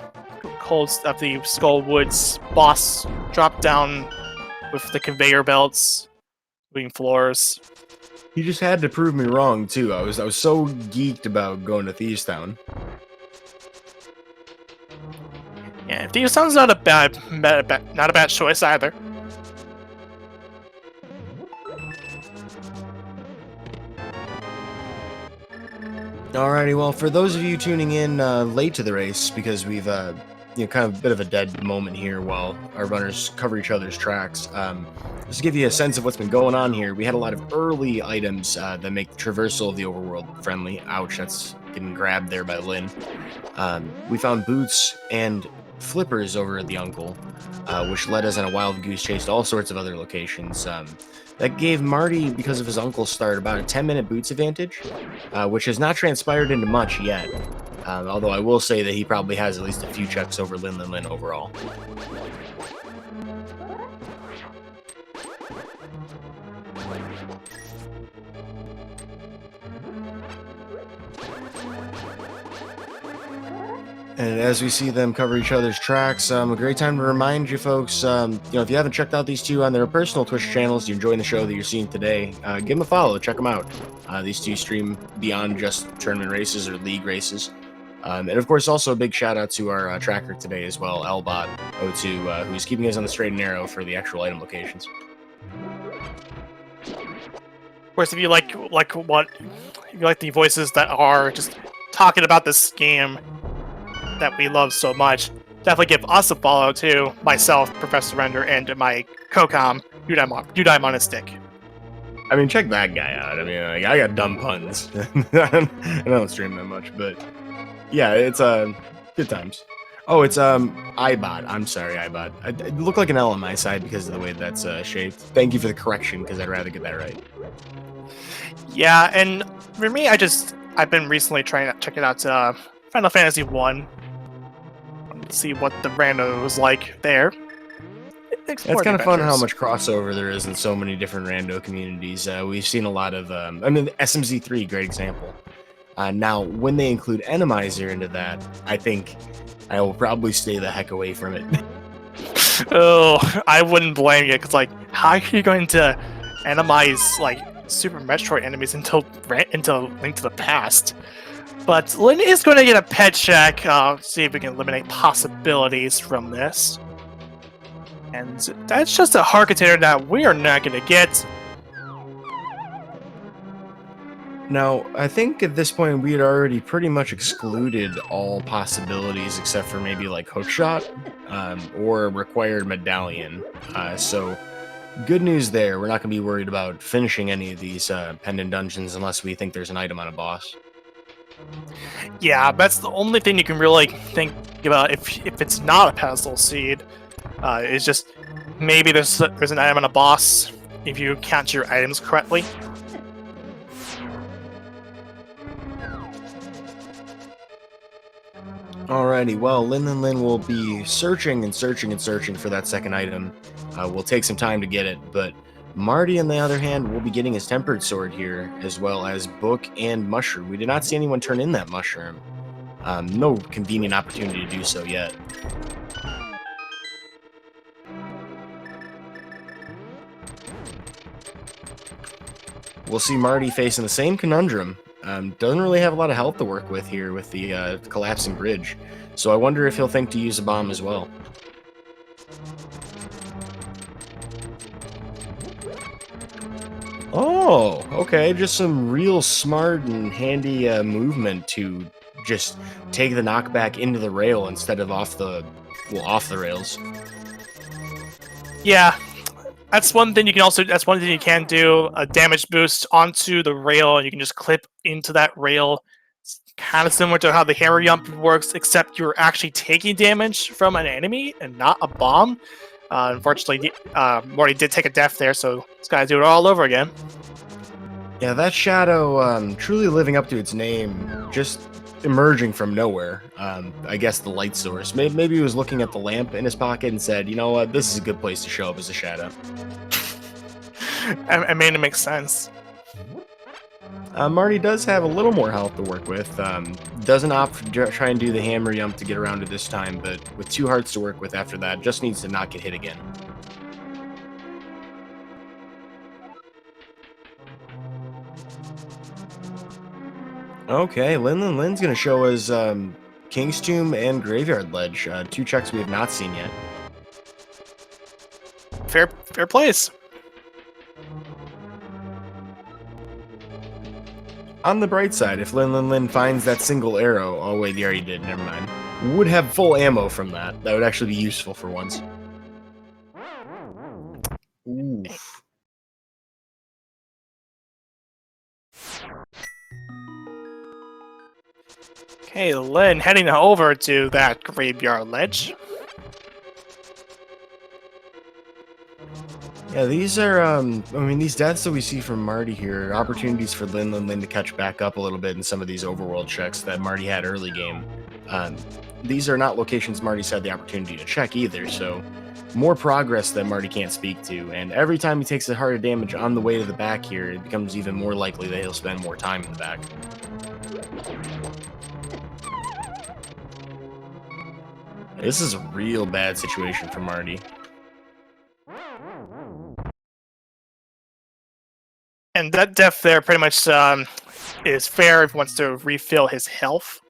Skull Woods boss drop down with the conveyor belts, moving floors. He just had to prove me wrong too. I was so geeked about going to Thieves Town. Yeah, Thieves Town's not a bad choice either. Alrighty, well, for those of you tuning in late to the race, because we've kind of a bit of a dead moment here while our runners cover each other's tracks. Just to give you a sense of what's been going on here, we had a lot of early items that make traversal of the overworld friendly. Ouch, that's getting grabbed there by Lynn. We found boots and flippers over at the Uncle, which led us on a wild goose chase to all sorts of other locations. That gave Marty, because of his uncle's start, about a 10-minute boots advantage, which has not transpired into much yet. Although I will say that he probably has at least a few checks over Linlinlin overall. And as we see them cover each other's tracks, a great time to remind you folks, if you haven't checked out these two on their personal Twitch channels, you're enjoying the show that you're seeing today, give them a follow, check them out. These two stream beyond just tournament races or league races. And of course, also a big shout out to our tracker today as well, LBot02, who's keeping us on the straight and narrow for the actual item locations. Of course, if you like the voices that are just talking about this game that we love so much, definitely give us a follow too. Myself, Professor Render, and my co-com, Udime on a Stick. I mean, check that guy out. I mean, I got dumb puns. I don't stream that much, but yeah, it's good times. Oh, it's iBot. I'm sorry, iBot. I look like an L on my side because of the way that's shaped. Thank you for the correction, because I'd rather get that right. Yeah, and for me, I've been recently trying to check it out Final Fantasy 1. See what the rando was like there. It's kind of fun how much crossover there is in so many different rando communities. We've seen a lot of, SMZ3, great example. Now, when they include Randomizer into that, I think I will probably stay the heck away from it. Oh, I wouldn't blame you, because, how are you going to animize, Super Metroid enemies until Link to the Past? But Lynn is going to get a pet check, see if we can eliminate possibilities from this. And that's just a hard container that we are not going to get. Now, I think at this point we had already pretty much excluded all possibilities except for maybe Hookshot or Required Medallion. So, good news there. We're not going to be worried about finishing any of these pendant dungeons unless we think there's an item on a boss. Yeah, that's the only thing you can really think about if it's not a pedestal seed. Is just maybe there's an item on a boss if you count your items correctly. Alrighty, well, Linlinlin will be searching and searching and searching for that second item. We'll take some time to get it, but Marty, on the other hand, will be getting his tempered sword here, as well as book and mushroom. We did not see anyone turn in that mushroom. No convenient opportunity to do so yet. We'll see Marty facing the same conundrum. Doesn't really have a lot of health to work with here with the collapsing bridge. So I wonder if he'll think to use a bomb as well. Oh, okay. Just some real smart and handy movement to just take the knockback into the rail instead of off the rails. Yeah, that's one thing you can do, a damage boost onto the rail, and you can just clip into that rail, kind of similar to how the hammer jump works, except you're actually taking damage from an enemy and not a bomb. Unfortunately, Marty did take a death there, so it's got to do it all over again. Yeah, that shadow truly living up to its name, just emerging from nowhere. I guess the light source. Maybe he was looking at the lamp in his pocket and said, you know what, this is a good place to show up as a shadow. I mean, it makes sense. Marty does have a little more health to work with. Doesn't opt for try and do the hammer jump to get around it this time, but with 2 hearts to work with after that, just needs to not get hit again. Okay, Linlinlin's going to show us King's Tomb and Graveyard Ledge, 2 checks we have not seen yet. Fair place. On the bright side, if Linlinlin finds that single arrow, oh wait, he already did, never mind, would have full ammo from that. That would actually be useful for once. Oof. Okay, Lin heading over to that Graveyard Ledge. Yeah, these are, I mean, these deaths that we see from Marty here are opportunities for Linlinlin to catch back up a little bit in some of these overworld checks that Marty had early game. These are not locations Marty's had the opportunity to check either, so more progress that Marty can't speak to, and every time he takes a heart of damage on the way to the back here, it becomes even more likely that he'll spend more time in the back. This is a real bad situation for Marty. And that death there pretty much is fair if he wants to refill his health.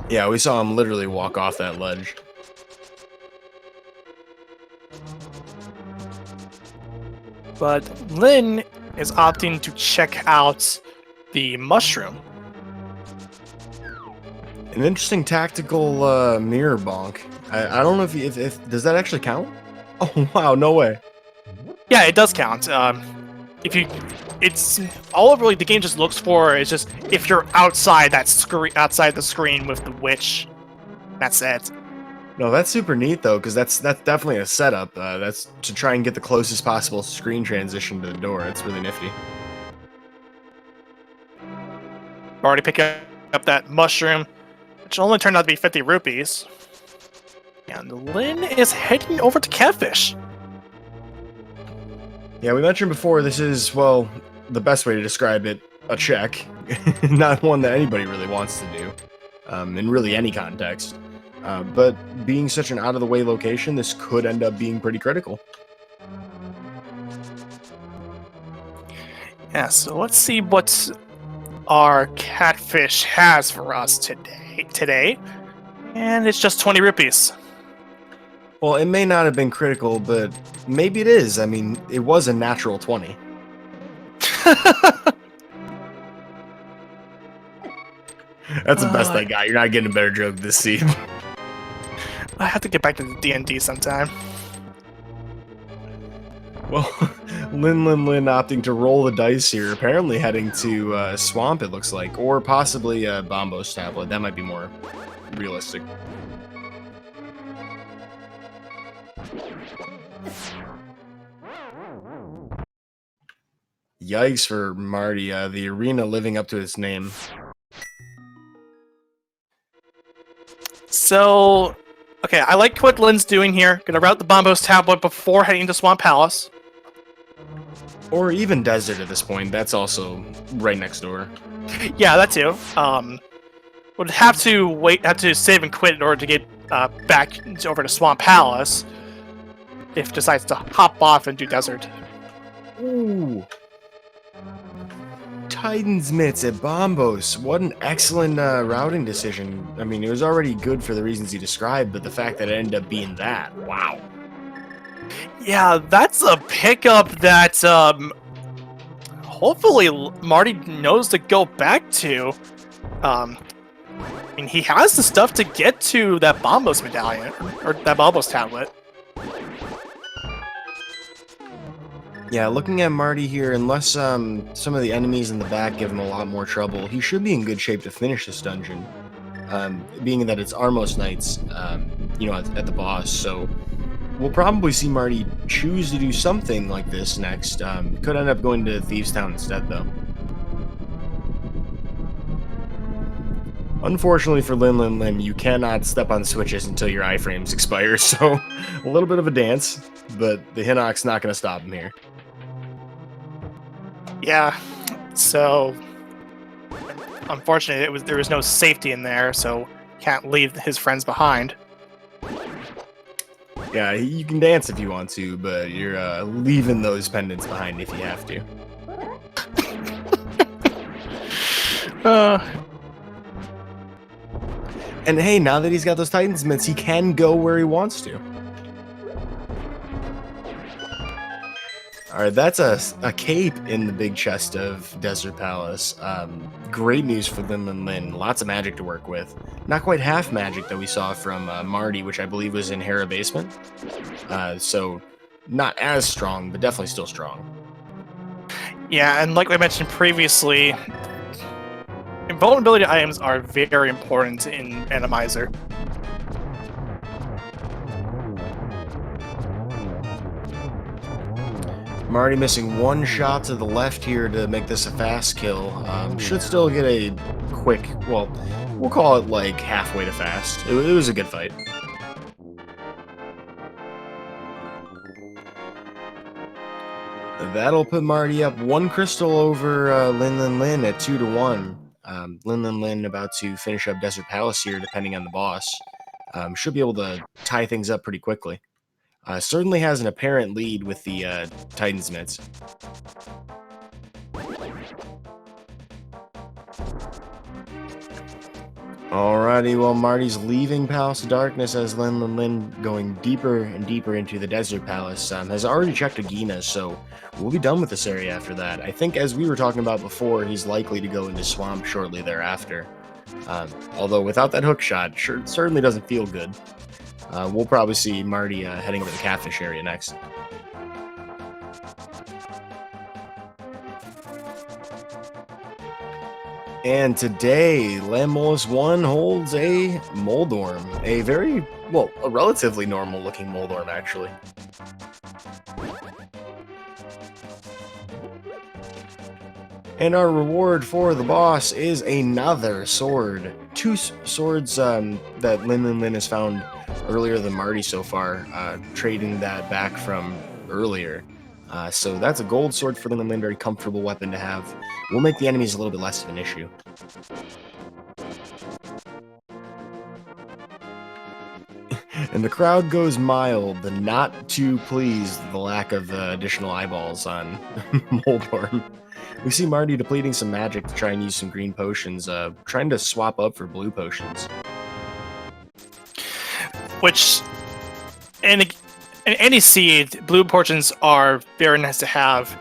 Yeah, we saw him literally walk off that ledge. But Lin is opting to check out the mushroom. An interesting tactical mirror bonk. I don't know if does that actually count? Oh wow, no way. Yeah, it does count. It's all really the game just looks for is just if you're outside that screen, outside the screen with the witch. That's it. No, that's super neat though, because that's definitely a setup. That's to try and get the closest possible screen transition to the door. It's really nifty. Already picking up that mushroom, which only turned out to be 50 rupees. And Lin is heading over to Catfish. Yeah, we mentioned before this is, well, the best way to describe it, a check. Not one that anybody really wants to do, in really any context. But being such an out-of-the-way location, this could end up being pretty critical. Yeah, so let's see what our Catfish has for us today. And it's just 20 rupees. Well, it may not have been critical, but maybe it is. I mean, it was a natural 20. That's the best I got. You're not getting a better joke this season. I have to get back to the D&D sometime. Well, Linlinlin opting to roll the dice here, apparently heading to Swamp, it looks like, or possibly a Bombos tablet. That might be more realistic. Yikes for Marty, the arena living up to its name. So, okay, I like what Lin's doing here. Gonna route the Bombos tablet before heading to Swamp Palace. Or even Desert at this point, that's also right next door. Yeah, that too. Would have to save and quit in order to get back over to Swamp Palace. If decides to hop off and do Desert. Ooh. Titan's Mitts at Bombos. What an excellent routing decision. I mean, it was already good for the reasons you described, but the fact that it ended up being that, wow. Yeah, that's a pickup that hopefully Marty knows to go back to. I mean, he has the stuff to get to that Bombos medallion, or that Bombos tablet. Yeah, looking at Marty here, unless some of the enemies in the back give him a lot more trouble, he should be in good shape to finish this dungeon. Being that it's Armos Knights, at the boss, so we'll probably see Marty choose to do something like this next. Could end up going to Thieves Town instead, though. Unfortunately for Linlinlin, you cannot step on switches until your iframes expire, so a little bit of a dance, but the Hinox's not going to stop him here. Yeah, so unfortunately, there was no safety in there, so can't leave his friends behind. Yeah, you can dance if you want to, but you're leaving those pendants behind if you have to. And hey, now that he's got those Titans mitts, he can go where he wants to. Alright, that's a cape in the big chest of Desert Palace. Great news for Linlinlin. Lots of magic to work with. Not quite half magic that we saw from Marty, which I believe was in Hera Basement. So, not as strong, but definitely still strong. Yeah, and like I mentioned previously, invulnerability items are very important in Randomizer. Marty missing one shot to the left here to make this a fast kill. Should still get a quick, well, we'll call it like halfway to fast. It was a good fight. That'll put Marty up one crystal over Linlinlin at 2-1. Linlinlin about to finish up Desert Palace here, depending on the boss. Should be able to tie things up pretty quickly. Certainly has an apparent lead with the Titan's mitts. Alrighty, well, Marty's leaving Palace of Darkness as Linlinlin going deeper and deeper into the Desert Palace. Has already checked Agina, so we'll be done with this area after that. I think, as we were talking about before, he's likely to go into Swamp shortly thereafter. Although without that hook shot, certainly doesn't feel good. We'll probably see Marty heading to the Catfish area next. And today, Landmolus 1 holds a Moldorm. A relatively normal-looking Moldorm, actually. And our reward for the boss is another sword. Two swords that Linlinlin has found earlier than Marty so far, trading that back from earlier. So that's a gold sword for Linlinlin, very comfortable weapon to have. Will make the enemies a little bit less of an issue. And the crowd goes mild, not too pleased with the lack of additional eyeballs on Moldorm. We see Marty depleting some magic to try and use some green potions, trying to swap up for blue potions. Which, in any seed, blue potions are very nice to have.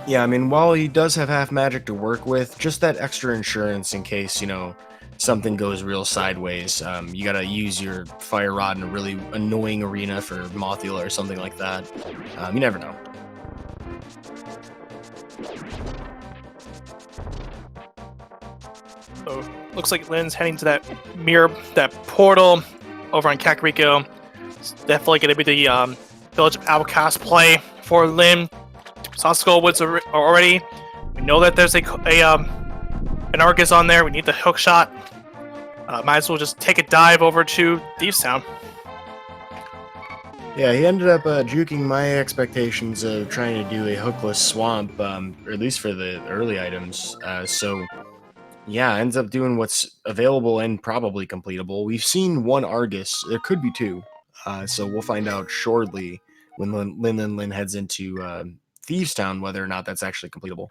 Yeah, I mean, while he does have half magic to work with, just that extra insurance in case, something goes real sideways. You gotta use your fire rod in a really annoying arena for Mothula or something like that. You never know. So, looks like Lynn's heading to that portal over on Kakariko. It's definitely going to be the Village of Outcast play for Lynn. Saw Skullwoods already. We know that there's an Argus on there. We need the hook shot. Might as well just take a dive over to Thieves Town. Yeah, he ended up juking my expectations of trying to do a hookless swamp, or at least for the early items. So, yeah, ends up doing what's available and probably completable. We've seen one Argus. There could be two. So we'll find out shortly when Linlinlin heads into Thieves Town whether or not that's actually completable.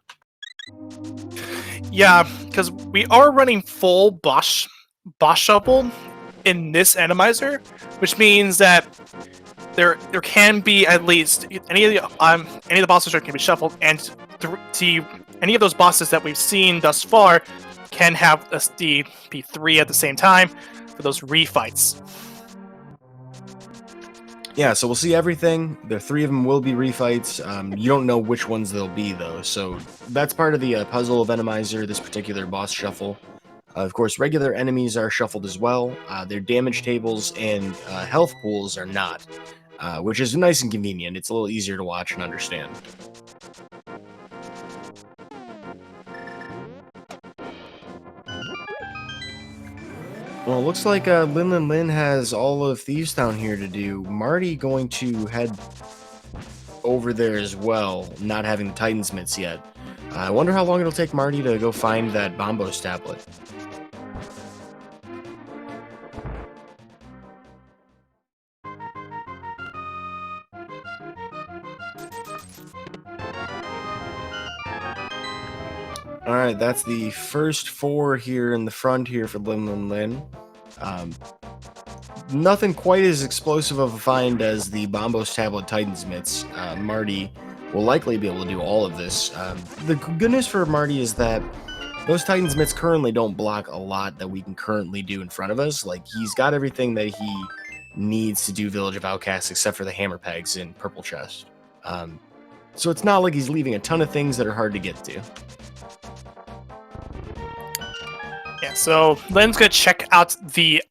Yeah, because we are running full boss shuffle in this Randomizer, which means that there can be at least any of the bosses that can be shuffled, and any of those bosses that we've seen thus far can have be 3 at the same time for those refights. Yeah, so we'll see everything. The three of them will be refights. You don't know which ones they'll be, though. So that's part of the puzzle of Randomizer, this particular boss shuffle. Of course, regular enemies are shuffled as well. Their damage tables and health pools are not, which is nice and convenient. It's a little easier to watch and understand. Well, it looks like Linlinlin has all of Thieves Town here to do. Marty going to head over there as well, not having the Titans mitts yet. I wonder how long it'll take Marty to go find that Bombos tablet. Alright, that's the first four here in the front here for Linlinlin. Nothing quite as explosive of a find as the Bombos tablet Titans mitts. Marty will likely be able to do all of this. The good news for Marty is that those Titans mitts currently don't block a lot that we can currently do in front of us. Like, he's got everything that he needs to do Village of Outcasts except for the hammer pegs in Purple Chest. So it's not like he's leaving a ton of things that are hard to get to. Yeah, so Lynn's gonna check out the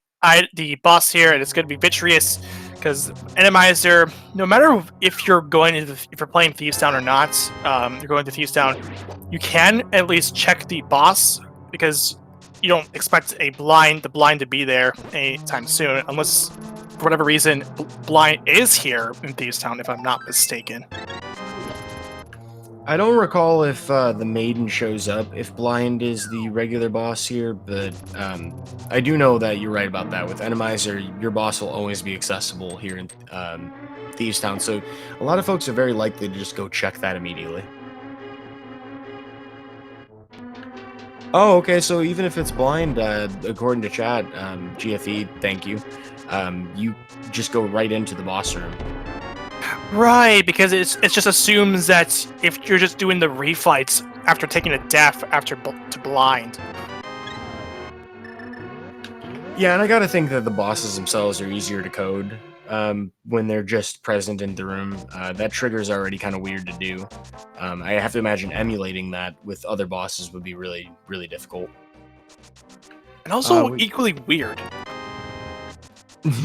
boss here, and it's gonna be Vitreous, because Randomizer, no matter if you're if you're playing Thieves Town or not, you're going to Thieves Town, you can at least check the boss, because you don't expect the blind to be there anytime soon, unless for whatever reason blind is here in Thieves Town, if I'm not mistaken. I don't recall if the Maiden shows up, if Blind is the regular boss here, but I do know that you're right about that. With Randomizer, your boss will always be accessible here in Thieves Town, so a lot of folks are very likely to just go check that immediately. Oh, okay, so even if it's Blind, according to chat, GFE, thank you, you just go right into the boss room. Right, because it just assumes that if you're just doing the refights after taking a death to blind. Yeah, and I gotta think that the bosses themselves are easier to code when they're just present in the room. That trigger's already kind of weird to do. I have to imagine emulating that with other bosses would be really, really difficult. And also equally weird.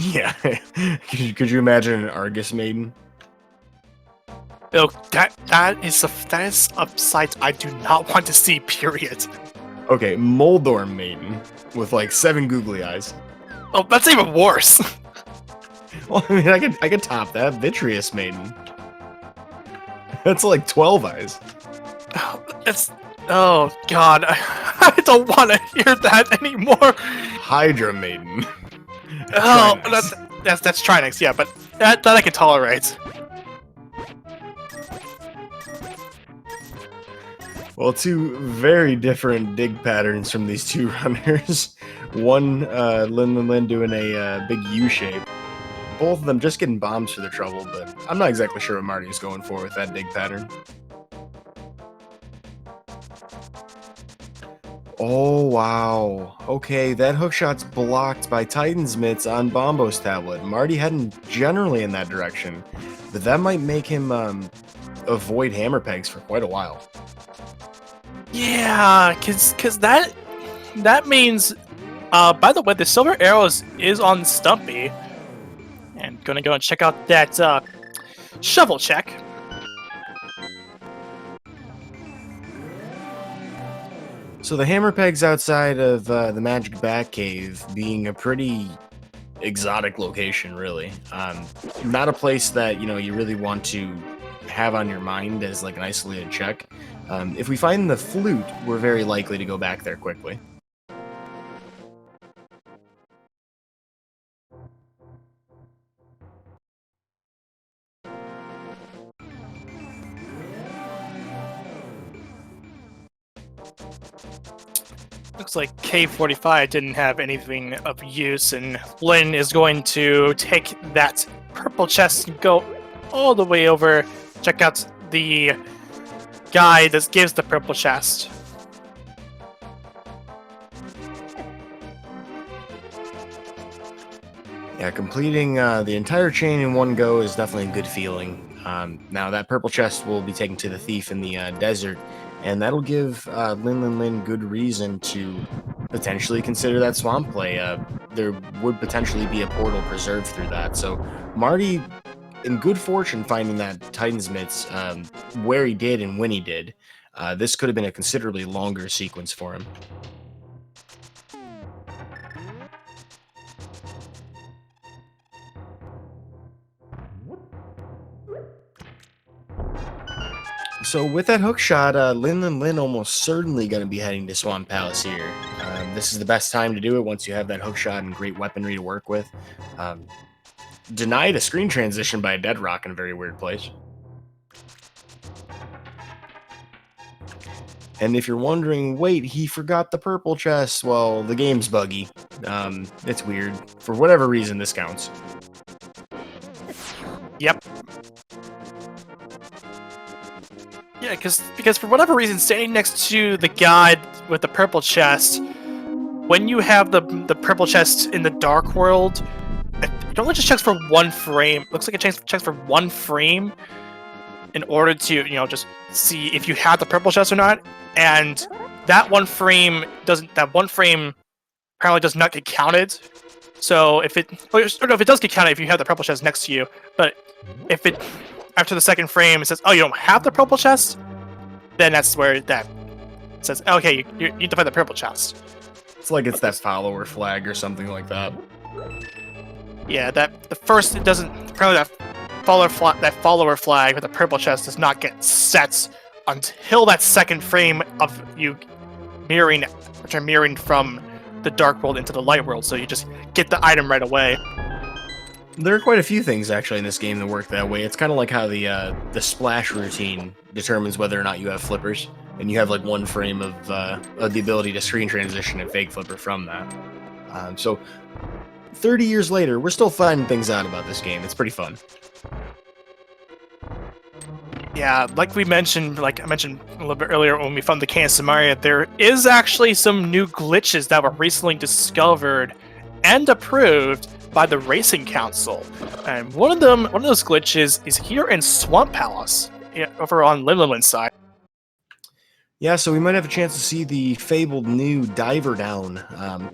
Yeah. Could you imagine an Argus Maiden? Oh, that is a sight I do not want to see, period. Okay, Moldor Maiden with like 7 googly eyes. Oh, that's even worse. Well, I mean, I could top that. Vitreous Maiden. That's like 12 eyes. Oh god, I don't want to hear that anymore. Hydra Maiden. Oh, that's Trinix, yeah, but that I can tolerate. Well, two very different dig patterns from these two runners. One, Linlinlin doing a big U shape. Both of them just getting bombs for their trouble, but I'm not exactly sure what Marty's going for with that dig pattern. Oh, wow. Okay, that hookshot's blocked by Titan's mitts on Bombo's tablet. Marty heading generally in that direction, but that might make him avoid hammer pegs for quite a while. Yeah, cause that means, by the way, the silver arrows is on Stumpy, and gonna go and check out that shovel check. So the hammer pegs outside of the Magic Batcave being a pretty exotic location, really. Not a place that you really want to have on your mind as like an isolated check. If we find the flute, we're very likely to go back there quickly. Looks like K45 didn't have anything of use, and Lynn is going to take that purple chest and go all the way over, check out the guy that gives the purple chest. Yeah, completing the entire chain in one go is definitely a good feeling. Now, that purple chest will be taken to the thief in the desert, and that'll give Linlinlin good reason to potentially consider that swamp play. There would potentially be a portal preserved through that. So, Marty, in good fortune, finding that Titan's Mitts where he did and when he did, this could have been a considerably longer sequence for him. So with that hook shot, Lin almost certainly going to be heading to Swamp Palace here. This is the best time to do it once you have that hook shot and great weaponry to work with. Um, Denied a screen transition by a dead rock in a very weird place. And if you're wondering, wait, he forgot the purple chest. Well, the game's buggy. It's weird. For whatever reason, this counts. Yep. Yeah, because for whatever reason, standing next to the guy with the purple chest, when you have the purple chest in the dark world, it only just checks for one frame. Looks like it checks for one frame in order to just see if you have the purple chest or not. And that one frame apparently does not get counted. So if it does get counted if you have the purple chest next to you, but if it after the second frame it says, oh, you don't have the purple chest, then that's where that says, okay, you need to find the purple chest. It's like it's that follower flag or something like that. Yeah, that the first it doesn't apparently that follower flag with the purple chest does not get set until that second frame of you mirroring from the dark world into the light world, so you just get the item right away. There are quite a few things actually in this game that work that way. It's kind of like how the splash routine determines whether or not you have flippers, and you have like one frame of the ability to screen transition and fake flipper from that. So 30 years later, we're still finding things out about this game. It's pretty fun. Yeah, like I mentioned a little bit earlier when we found the Can of Samaria, there is actually some new glitches that were recently discovered and approved by the Racing Council. And one of those glitches is here in Swamp Palace, over on Linlinlin's side. Yeah, so we might have a chance to see the fabled new Diver Down.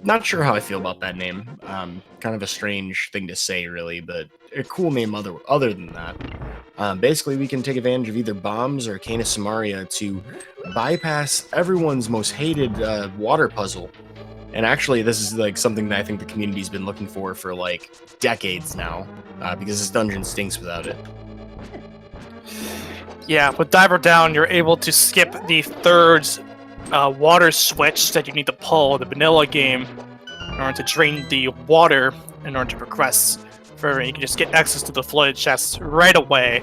Not sure how I feel about that name. Kind of a strange thing to say, really, but a cool name other than that. Basically, we can take advantage of either bombs or Cane of Samaria to bypass everyone's most hated water puzzle. And actually, this is like something that I think the community's been looking for like decades now, because this dungeon stinks without it. Yeah, with Diver Down, you're able to skip the third water switch that you need to pull in the vanilla game in order to drain the water in order to progress further. You can just get access to the flooded chests right away.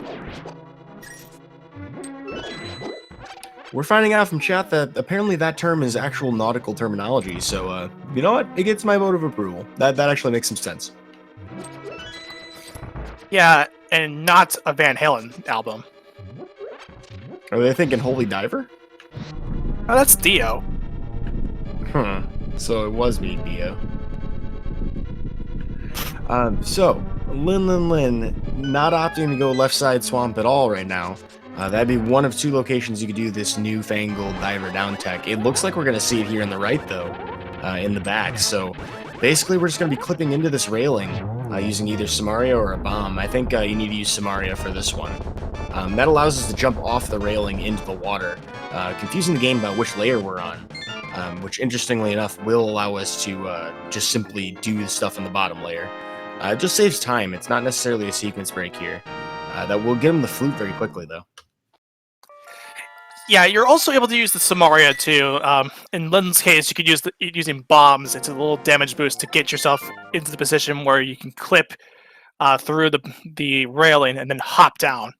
We're finding out from chat that apparently that term is actual nautical terminology, so you know what? It gets my vote of approval. That actually makes some sense. Yeah, and not a Van Halen album. Are they thinking Holy Diver? Oh, that's Dio. So it was me, Dio. So, Linlinlin not opting to go left side swamp at all right now. That'd be one of two locations you could do this newfangled Diver Down tech. It looks like we're going to see it here in the right, though, in the back. So, basically, we're just going to be clipping into this railing using either Samaria or a bomb. I think you need to use Samaria for this one. That allows us to jump off the railing into the water, confusing the game about which layer we're on, which, interestingly enough, will allow us to just simply do the stuff in the bottom layer. It just saves time. It's not necessarily a sequence break here. That will get him the flute very quickly, though. Yeah, you're also able to use the Samaria too. In Lin's case, you could use using bombs. It's a little damage boost to get yourself into the position where you can clip through the railing and then hop down.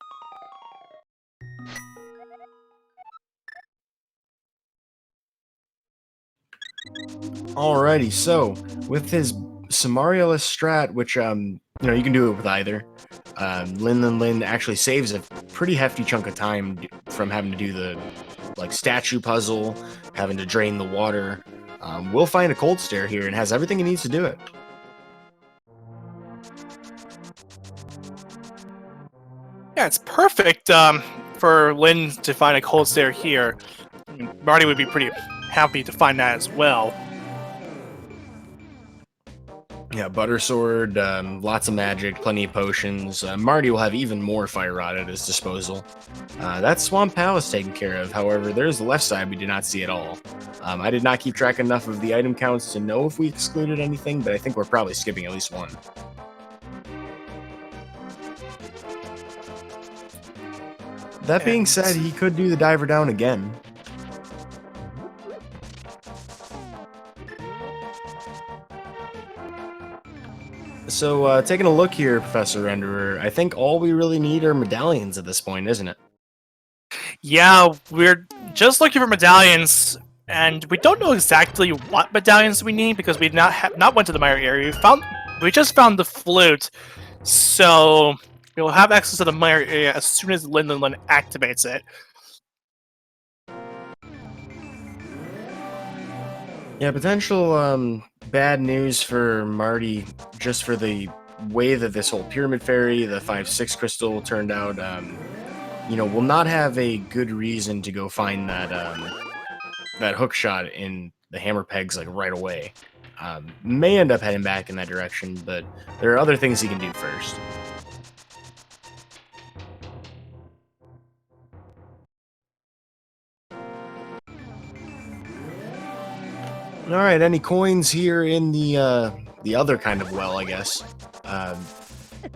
Alrighty, so with his Samaria-less strat, which you can do it with either. Linlinlin actually saves a pretty hefty chunk of time from having to do the statue puzzle, having to drain the water. We'll find a cold stare here and has everything he needs to do it. Yeah, it's perfect for Lynn to find a cold stare here. I mean, Marty would be pretty happy to find that as well. Yeah, Butter Sword, lots of magic, plenty of potions. Marty will have even more Fire Rod at his disposal. That Swamp Palace taken care of. However, there's the left side we did not see at all. I did not keep track enough of the item counts to know if we excluded anything, but I think we're probably skipping at least one. That being said, he could do the diver down again. So, taking a look here, Professor Renderer, I think all we really need are medallions at this point, isn't it? Yeah, we're just looking for medallions, and we don't know exactly what medallions we need because we not went to the Mire area. We just found the flute, so we'll have access to the Mire area as soon as Linlinlin activates it. Yeah, potential bad news for Marty, just for the way that this whole Pyramid Fairy, the 5-6 crystal turned out. We'll not have a good reason to go find that hook shot in the hammer pegs like right away. May end up heading back in that direction, but there are other things he can do first. All right, any coins here in the other kind of well, I guess.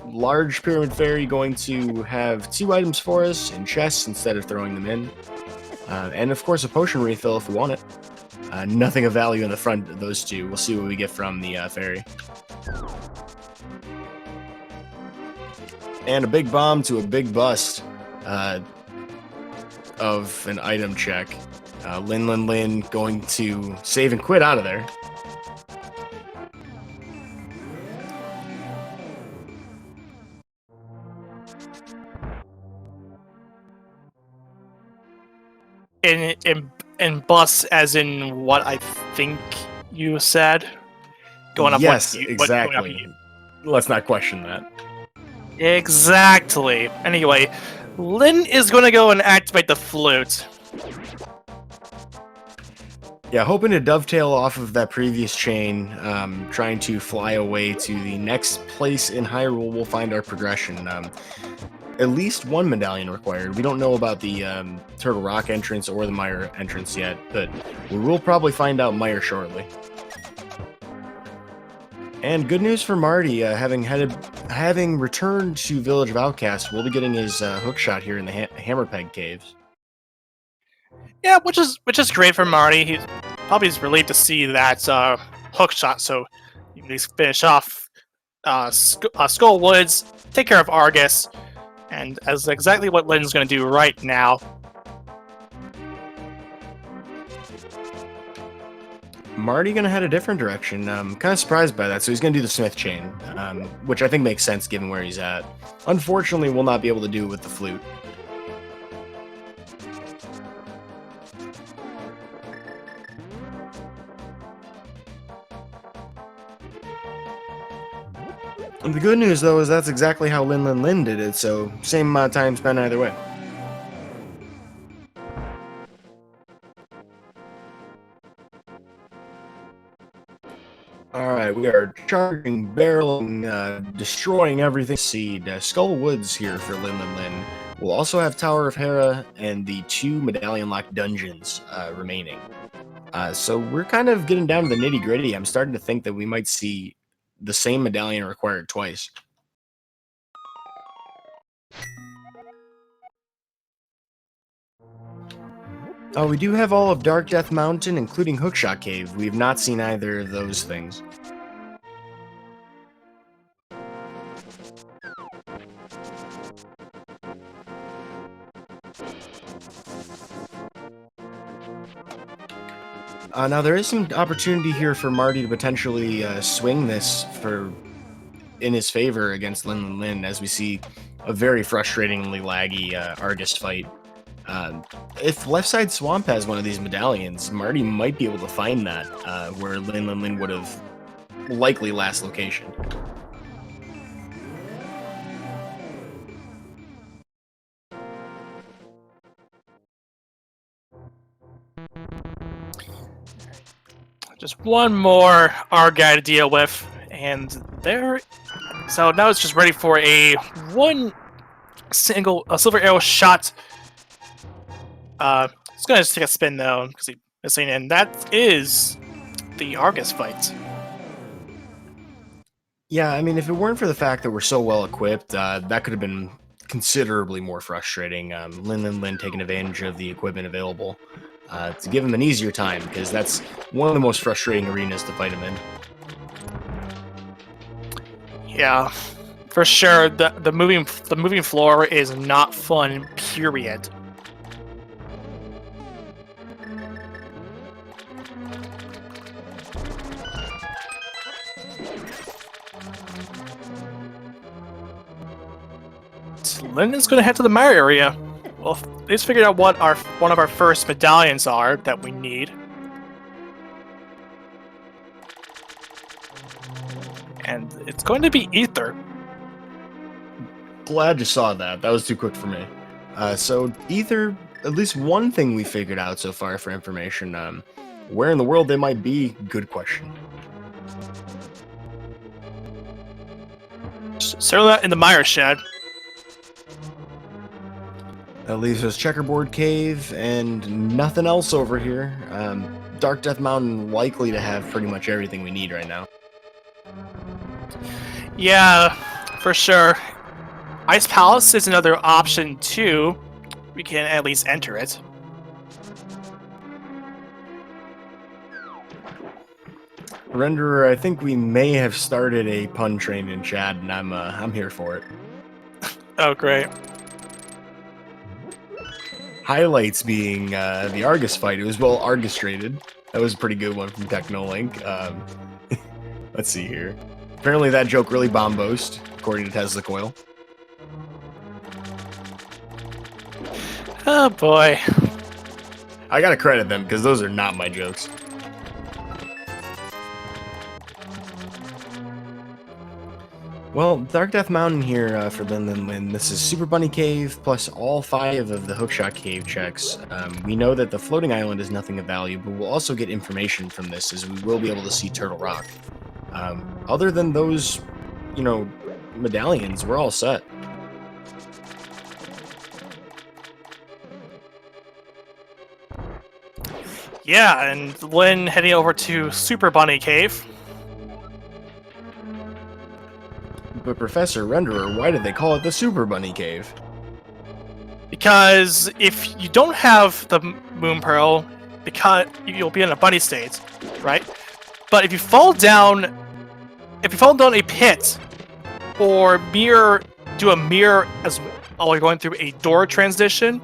Large Pyramid Fairy going to have 2 items for us in chests instead of throwing them in. And of course a potion refill if we want it. Nothing of value in the front of those 2. We'll see what we get from the fairy. And a big bomb to a big bust of an item check. Linlinlin going to save and quit out of there. In bus, as in what I think you said. Going up. Yes, exactly. Let's not question that. Exactly. Anyway, Lynn is going to go and activate the flute. Yeah, hoping to dovetail off of that previous chain, trying to fly away to the next place in Hyrule we'll find our progression. At least 1 medallion required. We don't know about the Turtle Rock entrance or the Mire entrance yet, but we will probably find out Mire shortly. And good news for Marty, having returned to Village of Outcasts, we'll be getting his hook shot here in the Hammerpeg Caves. Yeah, which is great for Marty. He's probably relieved to see that hook shot, so he can finish off Skull Woods, take care of Argus, and that's exactly what Lynn's going to do right now. Marty gonna head a different direction. Kind of surprised by that, so he's gonna do the Smith Chain, which I think makes sense given where he's at. Unfortunately, we'll not be able to do it with the flute. And the good news, though, is that's exactly how Linlinlin did it, so same amount of time spent either way. Alright, we are charging, barreling, destroying everything. Seed. Skull Woods here for Linlinlin. We'll also have Tower of Hera and the 2 medallion-locked dungeons remaining. So we're kind of getting down to the nitty-gritty. I'm starting to think that we might see the same medallion required twice. Oh, we do have all of Dark Death Mountain, including Hookshot Cave. We have not seen either of those things. Now, there is some opportunity here for Marty to potentially swing this in his favor against Linlinlin, as we see a very frustratingly laggy Argus fight. If Left Side Swamp has one of these medallions, Marty might be able to find that where Linlinlin would have likely last location. Just one more our guy to deal with, and there. So now it's just ready for a silver arrow shot. It's gonna just take a spin though because he's missing, and that is the Argus fight. Yeah, I mean, if it weren't for the fact that we're so well equipped, that could have been considerably more frustrating. Linlinlin taking advantage of the equipment available to give him an easier time, because that's one of the most frustrating arenas to fight him in. Yeah, for sure. The moving floor is not fun. Period. Lynn's going to head to the Mire area. Well, let's figure out what one of our first medallions are that we need. And it's going to be Ether. Glad you saw that. That was too quick for me. So, Ether, at least one thing we figured out so far for information. Where in the world they might be, good question. Certainly not in the Mire shed. That leaves us Checkerboard Cave and nothing else over here. Dark Death Mountain likely to have pretty much everything we need right now. Yeah, for sure. Ice Palace is another option too. We can at least enter it. Renderer, I think we may have started a pun train in chat, and I'm here for it. Oh, great. Highlights being the Argus fight. It was well Argustrated. That was a pretty good one from Technolink. Let's see here. Apparently that joke really bombosed, according to Tesla Coil. Oh boy. I gotta credit them, because those are not my jokes. Well, Dark Death Mountain here for Linlinlin. This is Super Bunny Cave plus all 5 of the Hookshot Cave checks. We know that the floating island is nothing of value, but we'll also get information from this, as we will be able to see Turtle Rock. Other than those, medallions, we're all set. Yeah, and Lynn heading over to Super Bunny Cave. But Professor Renderer, why did they call it the Super Bunny Cave? Because if you don't have the Moon Pearl, because you'll be in a bunny state, right? But if you fall down a pit, or do a mirror as while you're going through a door transition,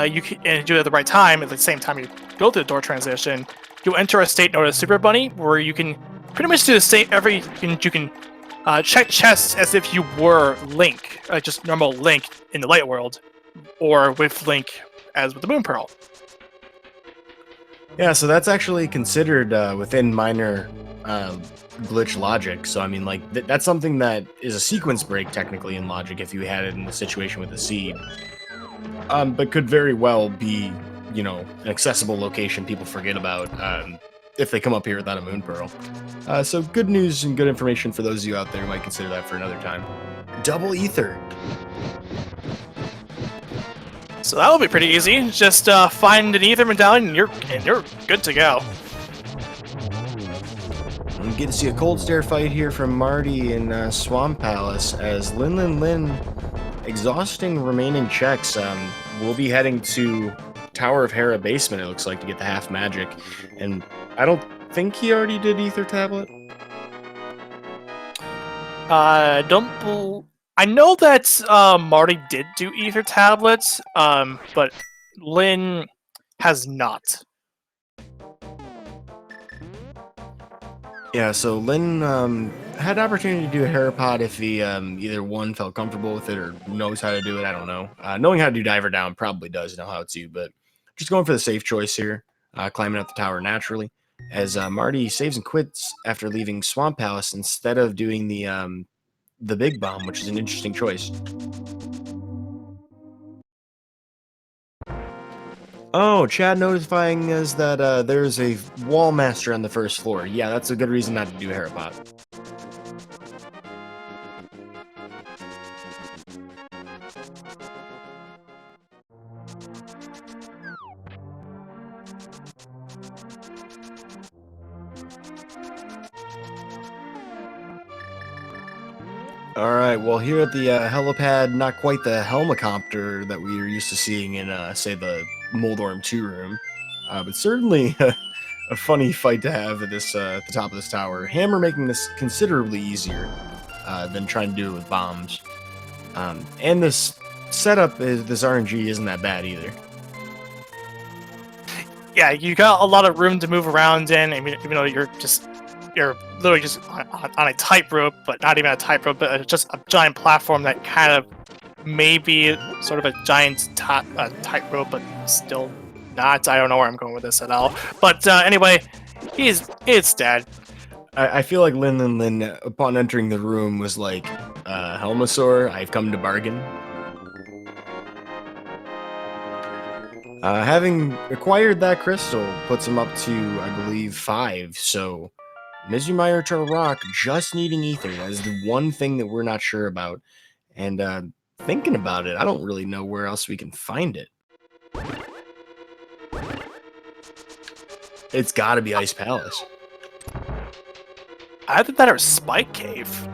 you can and do it at the right time. At the same time you go through the door transition, you'll enter a state known as Super Bunny, where you can pretty much do the same. You can check chests as if you were Link, just normal Link in the Light World, or with Link as with the Moon Pearl. Yeah, so that's actually considered within minor glitch logic. So I mean, like that's something that is a sequence break technically in logic if you had it in the situation with the seed, but could very well be an accessible location people forget about if they come up here without a Moon Pearl. So good news and good information for those of you out there who might consider that for another time. Double Ether. So that will be pretty easy. Just find an Ether medallion and you're good to go. We get to see a cold stare fight here from Marty in Swamp Palace as Linlinlin exhausting remaining checks. We'll be heading to Tower of Hera basement, it looks like, to get the half magic. And I don't think he already did Ether Tablet. I know that Marty did do Ether tablets, but Lynn has not. Yeah, so Lynn had the opportunity to do a Herapod if he either one felt comfortable with it or knows how to do it. I don't know. Knowing how to do Diver Down probably does know how to, but just going for the safe choice here, climbing up the tower naturally. As Marty saves and quits after leaving Swamp Palace instead of doing the Big Bomb, which is an interesting choice. Oh, Chad notifying us that there's a wall master on the first floor. Yeah, that's a good reason not to do Harapot. Alright, well, here at the helipad, not quite the helicopter that we are used to seeing in, say, the Moldorm 2 room, but certainly a funny fight to have at this at the top of this tower. Hammer making this considerably easier than trying to do it with bombs. And this setup, this RNG, isn't that bad either. Yeah, you got a lot of room to move around in. I mean, even though you're literally just on a tightrope, but not even a tightrope, but just a giant platform that kind of maybe sort of a giant tightrope, but still not. I don't know where I'm going with this at all. But anyway, it's dead. I feel like Linlinlin, upon entering the room, was like, Helmasaur, I've come to bargain. Having acquired that crystal puts him up to, I believe, 5, so Mizumai Eternal Rock just needing Ether. That is the one thing that we're not sure about. And thinking about it, I don't really know where else we can find it. It's gotta be Ice Palace. Either that or Spike Cave.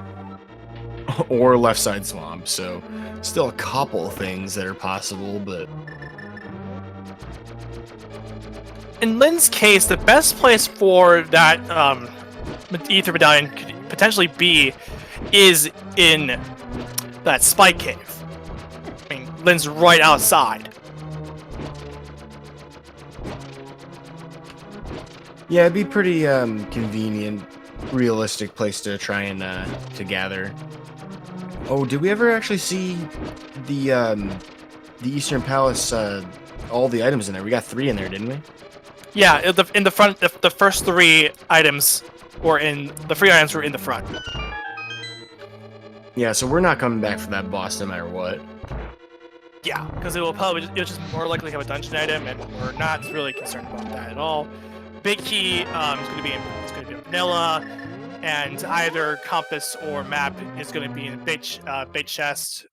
Or Left Side Swamp, so still a couple things that are possible, but... In Lin's case, the best place for that Ether Medallion could potentially be is in that Spike Cave. I mean, Lin's right outside. Yeah, it'd be pretty convenient, realistic place to try and to gather. Oh, did we ever actually see the Eastern Palace? All the items in there. We got 3 in there, didn't we? Yeah, in the front, the first 3 items were in the 3 items were in the front. Yeah, so we're not coming back for that boss no matter what. Yeah, because it'll just more likely have a dungeon item, and we're not really concerned about that at all. Big key is going to be in vanilla, and either compass or map is going to be in big chest,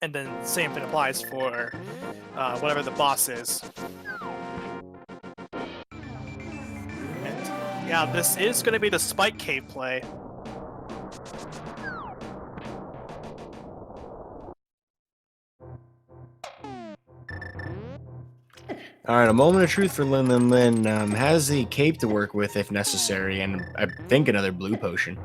and then the same thing applies for whatever the boss is. And yeah, this is going to be the Spike Cave play. Alright, a moment of truth for Linlinlin. Has a cape to work with if necessary, and I think another blue potion.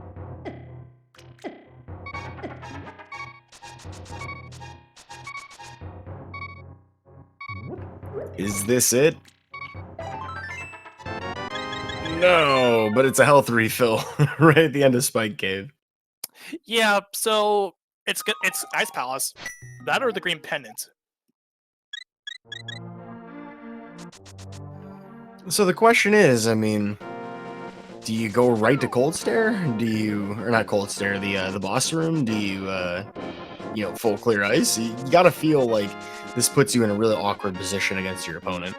Is this it? No, but it's a health refill right at the end of Spike Cave. Yeah, so it's Ice Palace. That or the green pendant. So the question is, I mean, do you go right to Cold Stare? Do you, or not Cold Stare, the boss room? Do you, full clear ice? You gotta feel like this puts you in a really awkward position against your opponent.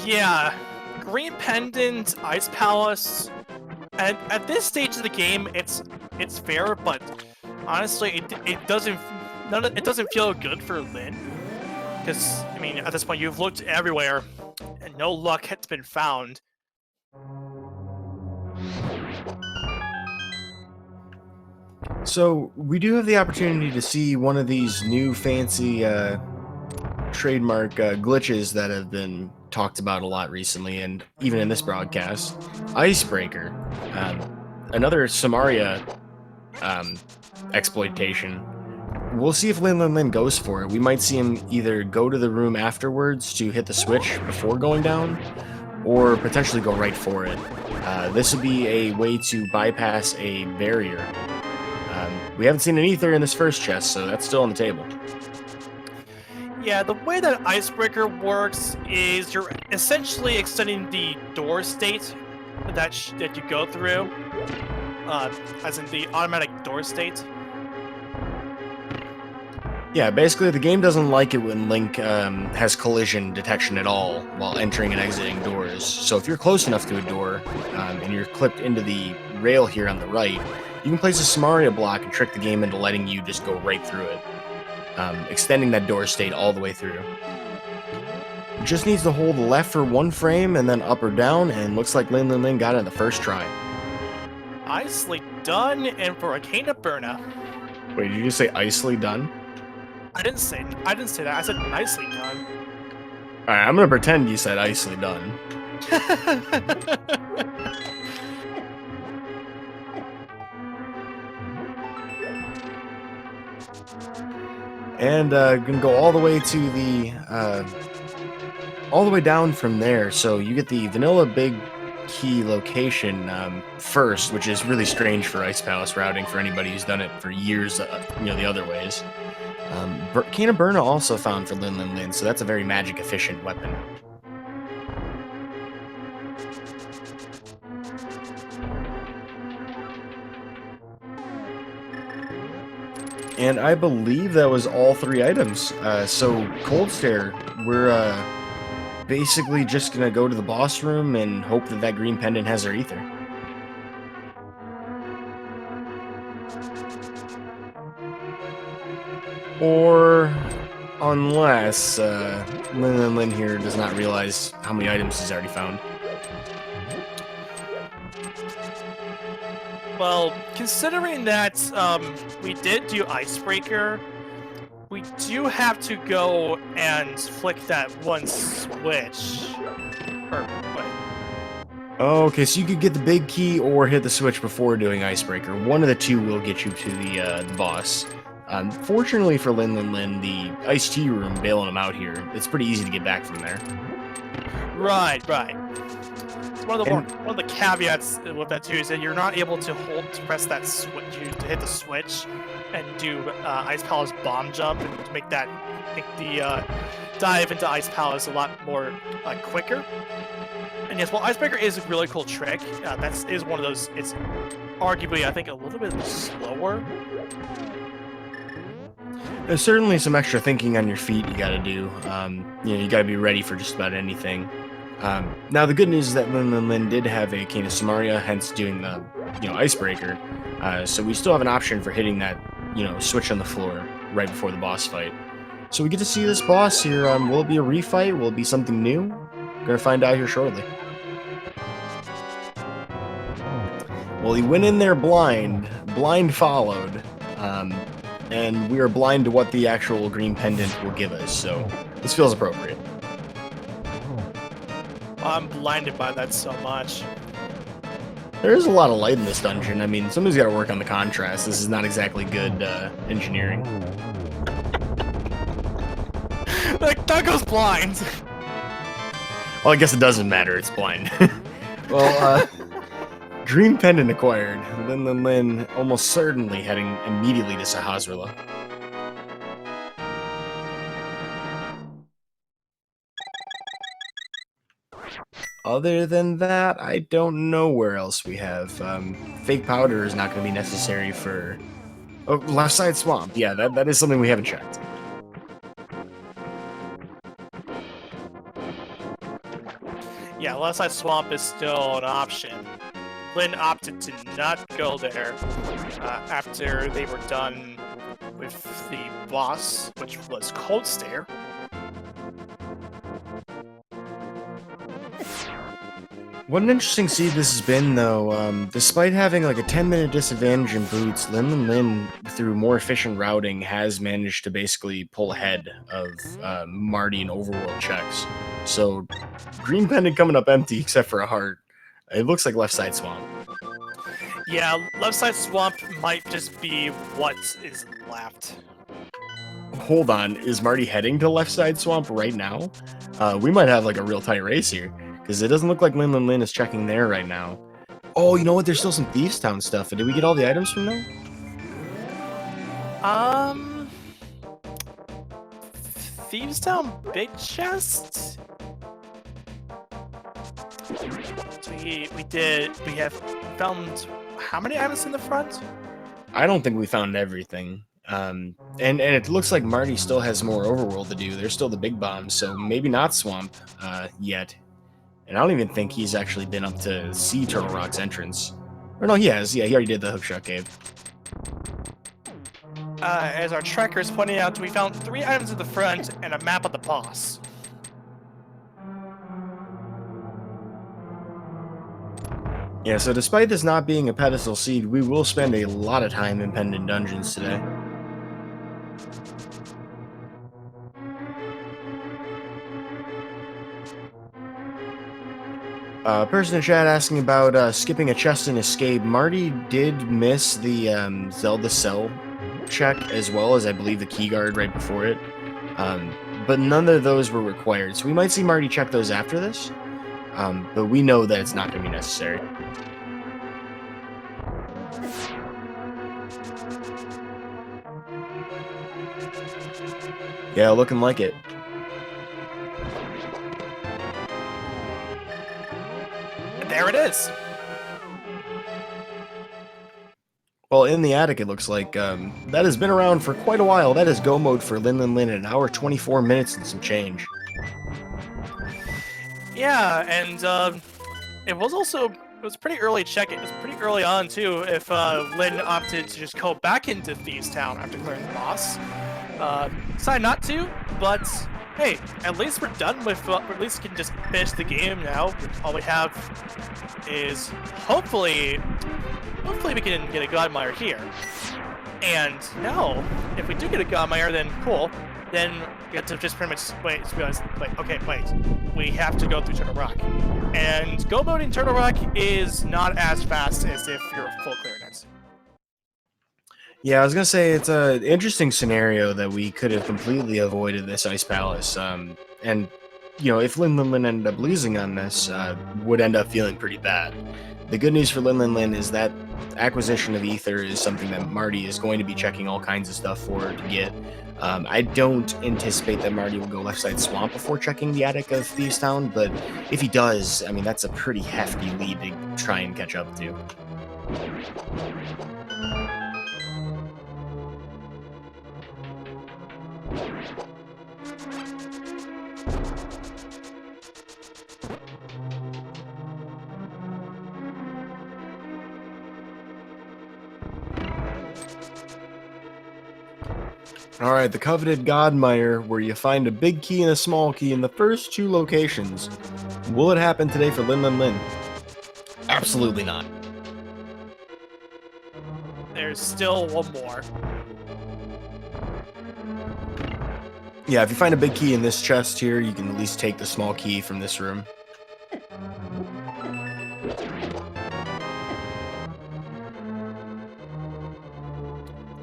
Yeah, green pendant, Ice Palace. At this stage of the game, it's fair, but honestly, it doesn't feel good for Lin. Because, I mean, at this point, you've looked everywhere, and no luck has been found. So, we do have the opportunity to see one of these new fancy trademark glitches that have been talked about a lot recently, and even in this broadcast. Icebreaker. Another Samaria exploitation. We'll see if Linlinlin goes for it. We might see him either go to the room afterwards to hit the switch before going down, or potentially go right for it. This would be a way to bypass a barrier. We haven't seen an ether in this first chest, so that's still on the table. Yeah, the way that Icebreaker works is you're essentially extending the door state that you go through, as in the automatic door state. Yeah, basically the game doesn't like it when Link has collision detection at all while entering and exiting doors. So if you're close enough to a door and you're clipped into the rail here on the right, you can place a Samaria block and trick the game into letting you just go right through it, extending that door state all the way through. It just needs to hold left for 1 frame and then up or down, and looks like Linlinlin got it on the first try. Nicely done, and for a Kana burner. Wait, did you just say icely done? I didn't say that. I said nicely done. Alright, I'm gonna pretend you said icely done. And gonna go all the way to the all the way down from there. So you get the vanilla big key location first, which is really strange for Ice Palace routing for anybody who's done it for years, the other ways. Kana Burna also found for Linlinlin, so that's a very magic efficient weapon. And I believe that was all 3 items. So Cold Stare, we're basically just gonna go to the boss room and hope that that green pendant has our ether. Or unless Linlinlin here does not realize how many items he's already found. Well, considering that we did do Icebreaker, we do have to go and flick that one switch. Or wait. Oh, okay, so you could get the big key or hit the switch before doing Icebreaker. One of the two will get you to the boss. Fortunately for Linlinlin, the iced tea room bailing him out here, it's pretty easy to get back from there. Right. It's one of the caveats with that too is that you're not able to press that switch to hit the switch and do Ice Palace bomb jump and to make the dive into Ice Palace a lot more quicker. And yes, well, Icebreaker is a really cool trick. That is one of those. It's arguably, I think, a little bit slower. There's certainly some extra thinking on your feet you gotta do. You gotta be ready for just about anything. Now, the good news is that Linlinlin did have a Kana Samaria, hence doing the, Icebreaker. So we still have an option for hitting that, switch on the floor right before the boss fight. So we get to see this boss here. Will it be a refight? Will it be something new? We're gonna find out here shortly. Well, he went in there blind followed, and we are blind to what the actual green pendant will give us, so this feels appropriate. I'm blinded by that so much. There is a lot of light in this dungeon. I mean, somebody's got to work on the contrast. This is not exactly good engineering. That goes blind! Well, I guess it doesn't matter. It's blind. Well, green pendant acquired. Linlinlin almost certainly heading immediately to Sahasrahla. Other than that, I don't know where else we have. Fake powder is not going to be necessary for... Oh, left side swamp. Yeah, that is something we haven't checked. Yeah, left side swamp is still an option. Lin opted to not go there after they were done with the boss, which was Cold Stare. What an interesting seed this has been, though. Despite having like a 10-minute disadvantage in boots, Linlinlin, through more efficient routing, has managed to basically pull ahead of Marty in overworld checks. So, green pendant coming up empty except for a heart. It looks like left side swamp. Yeah, left side swamp might just be what is left. Hold on, is Marty heading to left side swamp right now? We might have like a real tight race here. Because it doesn't look like Linlinlin is checking there right now. Oh, you know what? There's still some Thieves Town stuff. Did we get all the items from there? Thieves Town big chest? So we have found how many items in the front? I don't think we found everything. And it looks like Marty still has more overworld to do. There's still the big bombs, so maybe not Swamp yet. And I don't even think he's actually been up to see Turtle Rock's entrance. Or no, he has. Yeah, he already did the Hookshot Cave. As our tracker is pointing out, we found 3 items at the front and a map of the boss. Yeah, so despite this not being a pedestal seed, we will spend a lot of time in Pendant Dungeons today. Person in chat asking about skipping a chest and escape. Marty did miss the Zelda cell check, as well as I believe the key guard right before it. But none of those were required, so we might see Marty check those after this. But we know that it's not going to be necessary. Yeah, looking like it. And there it is. Well, in the attic, it looks like that has been around for quite a while. That is go mode for Linlinlin in 1 hour 24 minutes and some change. Yeah, and it was pretty early check. It was pretty early on too. If Lin opted to just go back into Thieves Town after clearing the boss, decided not to. But hey, at least we're done with. At least we can just finish the game now. All we have is hopefully we can get a Godmire here. And now, if we do get a Godmire, then cool. Then we have to just pretty much wait. To be honest, wait. We have to go through Turtle Rock, and go mode in Turtle Rock is not as fast as if you're full clearing it. Yeah, I was gonna say it's an interesting scenario that we could have completely avoided this Ice Palace. And you know, if Linlinlin ended up losing on this, would end up feeling pretty bad. The good news for Linlinlin is that acquisition of Ether is something that Marty is going to be checking all kinds of stuff for to get. I don't anticipate that Marty will go left side swamp before checking the attic of Thieves Town, but if he does, I mean, that's a pretty hefty lead to try and catch up to. Alright, the coveted Godmire, where you find a big key and a small key in the first 2 locations. Will it happen today for Linlinlin? Absolutely not. There's still one more. Yeah, if you find a big key in this chest here, you can at least take the small key from this room.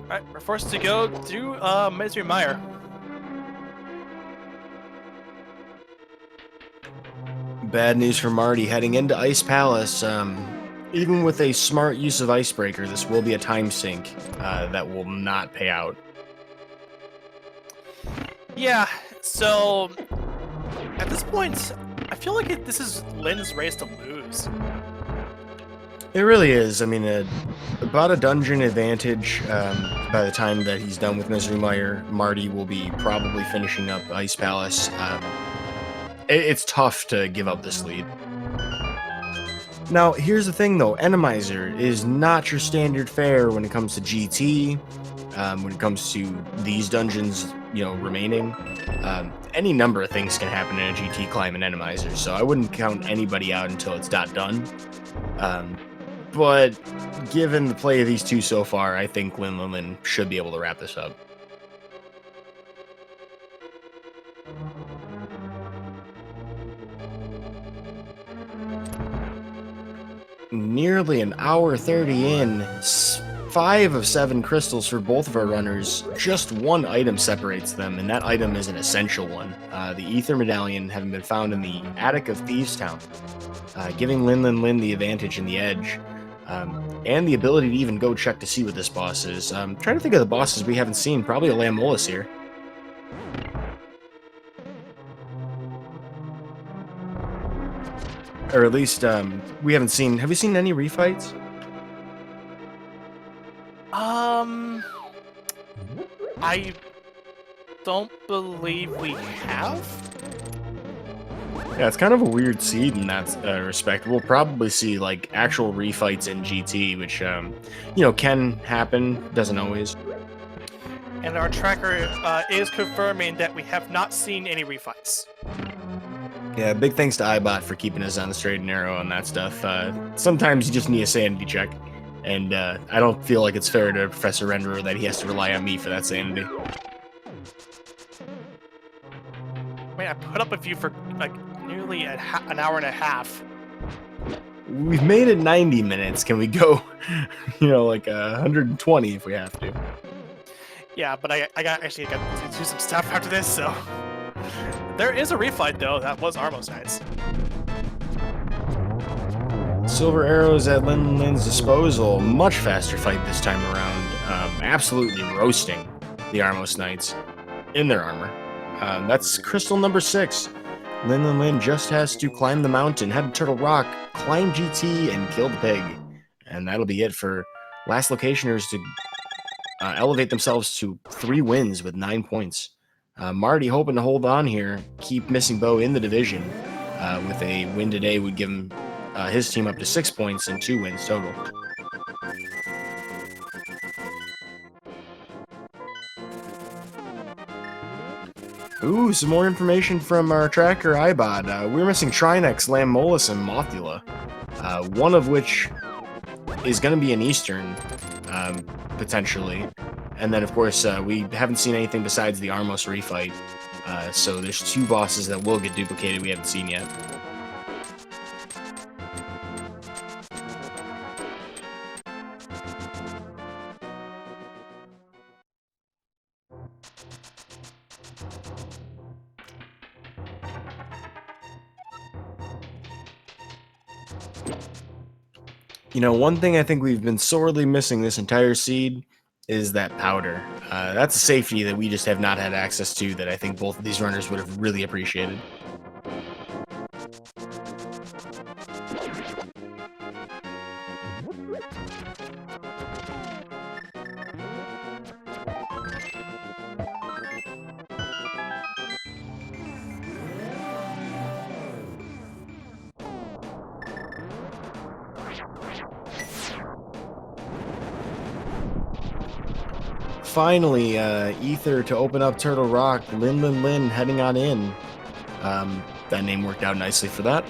Alright, we're forced to go through Misery Mire. Bad news for Marty heading into Ice Palace. Even with a smart use of Icebreaker, this will be a time sink that will not pay out. Yeah, so at this point, I feel like this is Lin's race to lose. It really is. I mean, about a dungeon advantage by the time that he's done with Misery Mire. Marty will be probably finishing up Ice Palace. It's tough to give up this lead. Now, here's the thing, though. Randomizer is not your standard fare when it comes to GT, when it comes to these dungeons, you know, remaining. Any number of things can happen in a GT climb in Randomizer, so I wouldn't count anybody out until it's not done. But given the play of these two so far, I think Linlinlin should be able to wrap this up. Nearly 1:30 in, 5 of 7 crystals for both of our runners. Just one item separates them, and that item is an essential one. The Ether Medallion having been found in the attic of Thieves Town, giving Linlinlin the advantage in the edge. And the ability to even go check to see what this boss is. Trying to think of the bosses we haven't seen. Probably a Lamolus here. Or at least, we haven't seen... Have we seen any refights? I don't believe we have. Yeah, it's kind of a weird seed in that respect. We'll probably see like actual refights in GT, which can happen, doesn't always. And our tracker is confirming that we have not seen any refights. Yeah, big thanks to iBot for keeping us on the straight and narrow on that stuff. Sometimes you just need a sanity check, and I don't feel like it's fair to Professor Renderer that he has to rely on me for that sanity. I mean, I put up with you for like nearly an hour and a half. We've made it 90 minutes. Can we go, like 120 if we have to? Yeah, but I got to do some stuff after this, so... There is a refight, though. That was Armos Knights. Silver arrows at Linlinlin's disposal. Much faster fight this time around. Absolutely roasting the Armos Knights in their armor. That's crystal number 6. Linlinlin just has to climb the mountain, head to Turtle Rock, climb GT, and kill the pig. And that'll be it for last locationers to elevate themselves to 3 wins with 9 points. Marty hoping to hold on here, keep Missing Bow in the division. With a win today would give him his team up to 6 points and 2 wins total. Ooh, some more information from our tracker iBot. We're missing Trinex, Lamolus, and Mothula. One of which is going to be an Eastern, potentially. And then, of course, we haven't seen anything besides the Armos refight. So there's 2 bosses that will get duplicated we haven't seen yet. One thing I think we've been sorely missing this entire seed is that powder. That's a safety that we just have not had access to that I think both of these runners would have really appreciated. Finally, Ether to open up Turtle Rock. Linlinlin heading on in. That name worked out nicely for that.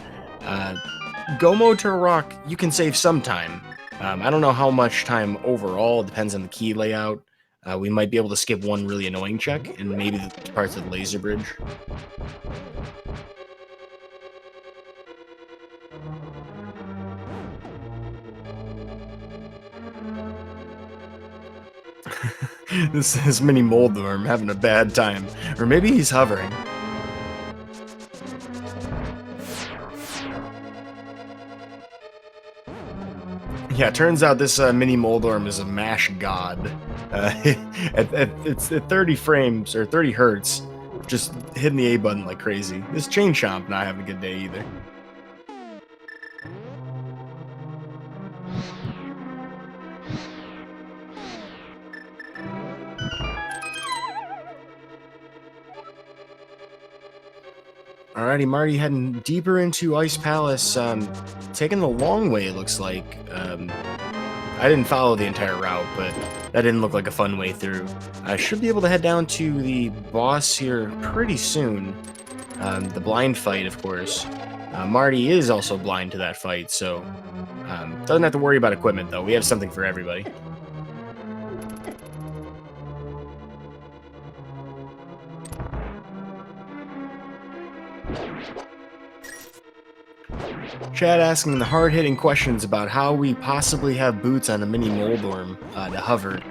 Gomo Turtle Rock, you can save some time. I don't know how much time overall. It depends on the key layout. We might be able to skip one really annoying check, and maybe the parts of the laser bridge. This is Mini Moldorm having a bad time. Or maybe he's hovering. Yeah, turns out this Mini Moldorm is a mash god. It's at 30 frames, or 30 hertz, just hitting the A button like crazy. This Chain Chomp not having a good day either. Alrighty, Marty heading deeper into Ice Palace, taking the long way, it looks like. I didn't follow the entire route, but that didn't look like a fun way through. I should be able to head down to the boss here pretty soon. The blind fight, of course. Marty is also blind to that fight, so doesn't have to worry about equipment, though. We have something for everybody. Chad asking the hard-hitting questions about how we possibly have boots on a Mini Moldorm to hover.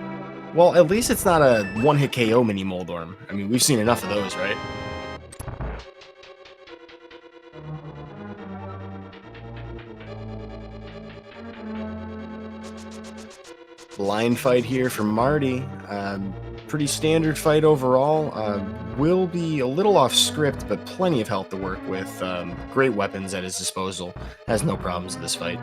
Well, at least it's not a one-hit KO Mini Moldorm. I mean, we've seen enough of those, right? Blind fight here for Marty. Pretty standard fight overall. Will be a little off script, but plenty of health to work with. Great weapons at his disposal. Has no problems in this fight.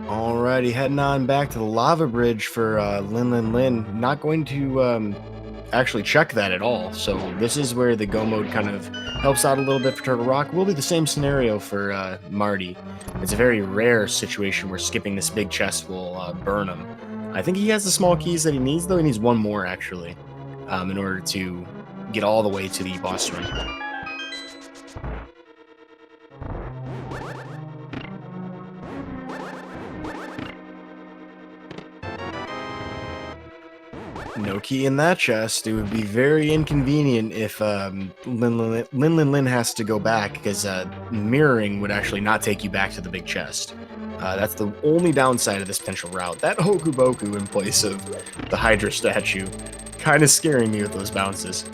Alrighty, heading on back to the lava bridge for Linlinlin. Not going to actually check that at all. So this is where the go mode kind of helps out a little bit for Turtle Rock. Will be the same scenario for Marty. It's a very rare situation where skipping this big chest will burn him. I think he has the small keys that he needs, though. He needs one more, actually, in order to get all the way to the boss room. No key in that chest. It would be very inconvenient if Linlinlin has to go back, because mirroring would actually not take you back to the big chest. That's the only downside of this potential route. That Hoku Boku in place of the Hydra statue, kind of scaring me with those bounces.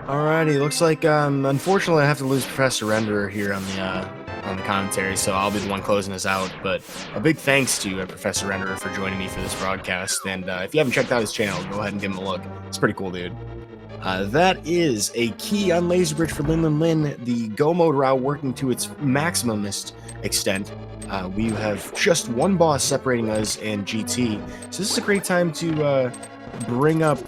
Alrighty, looks like unfortunately I have to lose Professor Renderer here on the commentary, so I'll be the one closing this out. But a big thanks to Professor Renderer for joining me for this broadcast, and if you haven't checked out his channel, go ahead and give him a look. It's pretty cool, dude. That is a key on Laser Bridge for Linlinlin, the go mode route working to its maximumist extent. We have just one boss separating us and GT, so this is a great time to bring up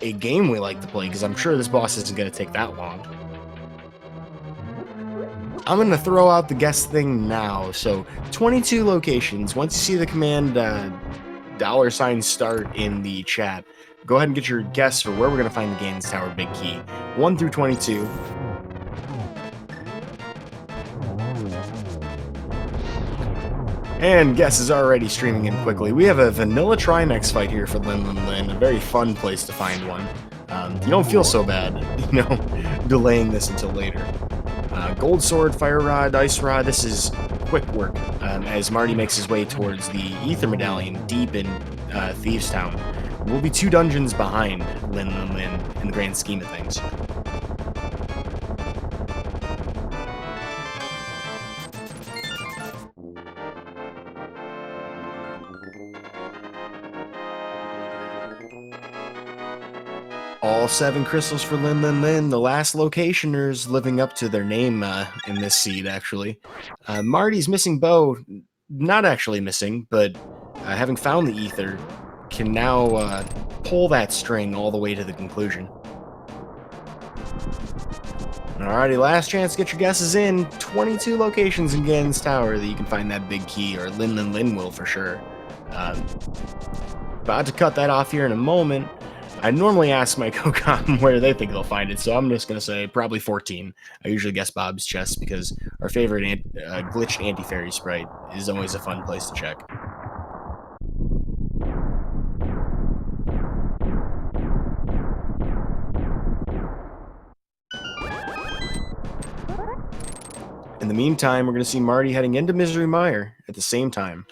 a game we like to play, because I'm sure this boss isn't going to take that long. I'm going to throw out the guess thing now. So 22 locations. Once you see the command $start in the chat, go ahead and get your guess for where we're going to find the Ganon's Tower Big Key. 1 through 22. And guess is already streaming in quickly. We have a vanilla Trinex fight here for Linlinlin, a very fun place to find one. You don't feel so bad, delaying this until later. Gold Sword, Fire Rod, Ice Rod, this is quick work as Marty makes his way towards the Ether Medallion deep in Thieves Town. We'll be 2 dungeons behind Linlinlin in the grand scheme of things. All 7 crystals for Linlinlin, the last locationers living up to their name in this seed, actually. Marty's missing bow, not actually missing, but having found the ether, can now pull that string all the way to the conclusion. Alrighty, last chance to get your guesses in. 22 locations in Ganon's Tower that you can find that big key, or Linlinlin will for sure. About to cut that off here in a moment. I normally ask my co-com where they think they'll find it, so I'm just going to say probably 14. I usually guess Bob's chest because our favorite glitched anti-fairy sprite is always a fun place to check. In the meantime, we're going to see Marty heading into Misery Mire at the same time.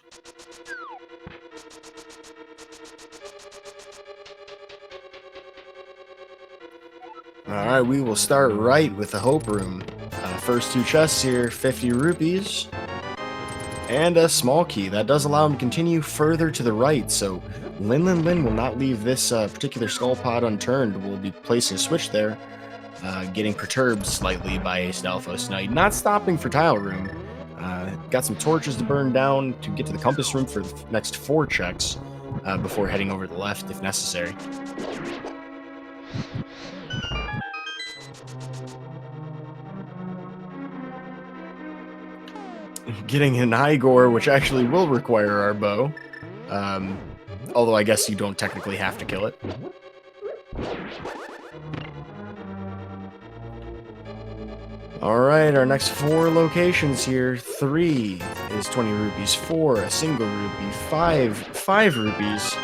Alright, we will start right with the Hope Room. First 2 chests here, 50 rupees, and a small key. That does allow him to continue further to the right, so Linlinlin will not leave this particular skull pod unturned. We'll be placing a switch there, getting perturbed slightly by a Stalfos Knight. Not stopping for Tile Room. Got some torches to burn down to get to the Compass Room for the next 4 checks before heading over to the left if necessary. Getting an Igor, which actually will require our bow. Although I guess you don't technically have to kill it. Alright, our next 4 locations here. 3 is 20 rupees, 4 a single rupee, 5 rupees,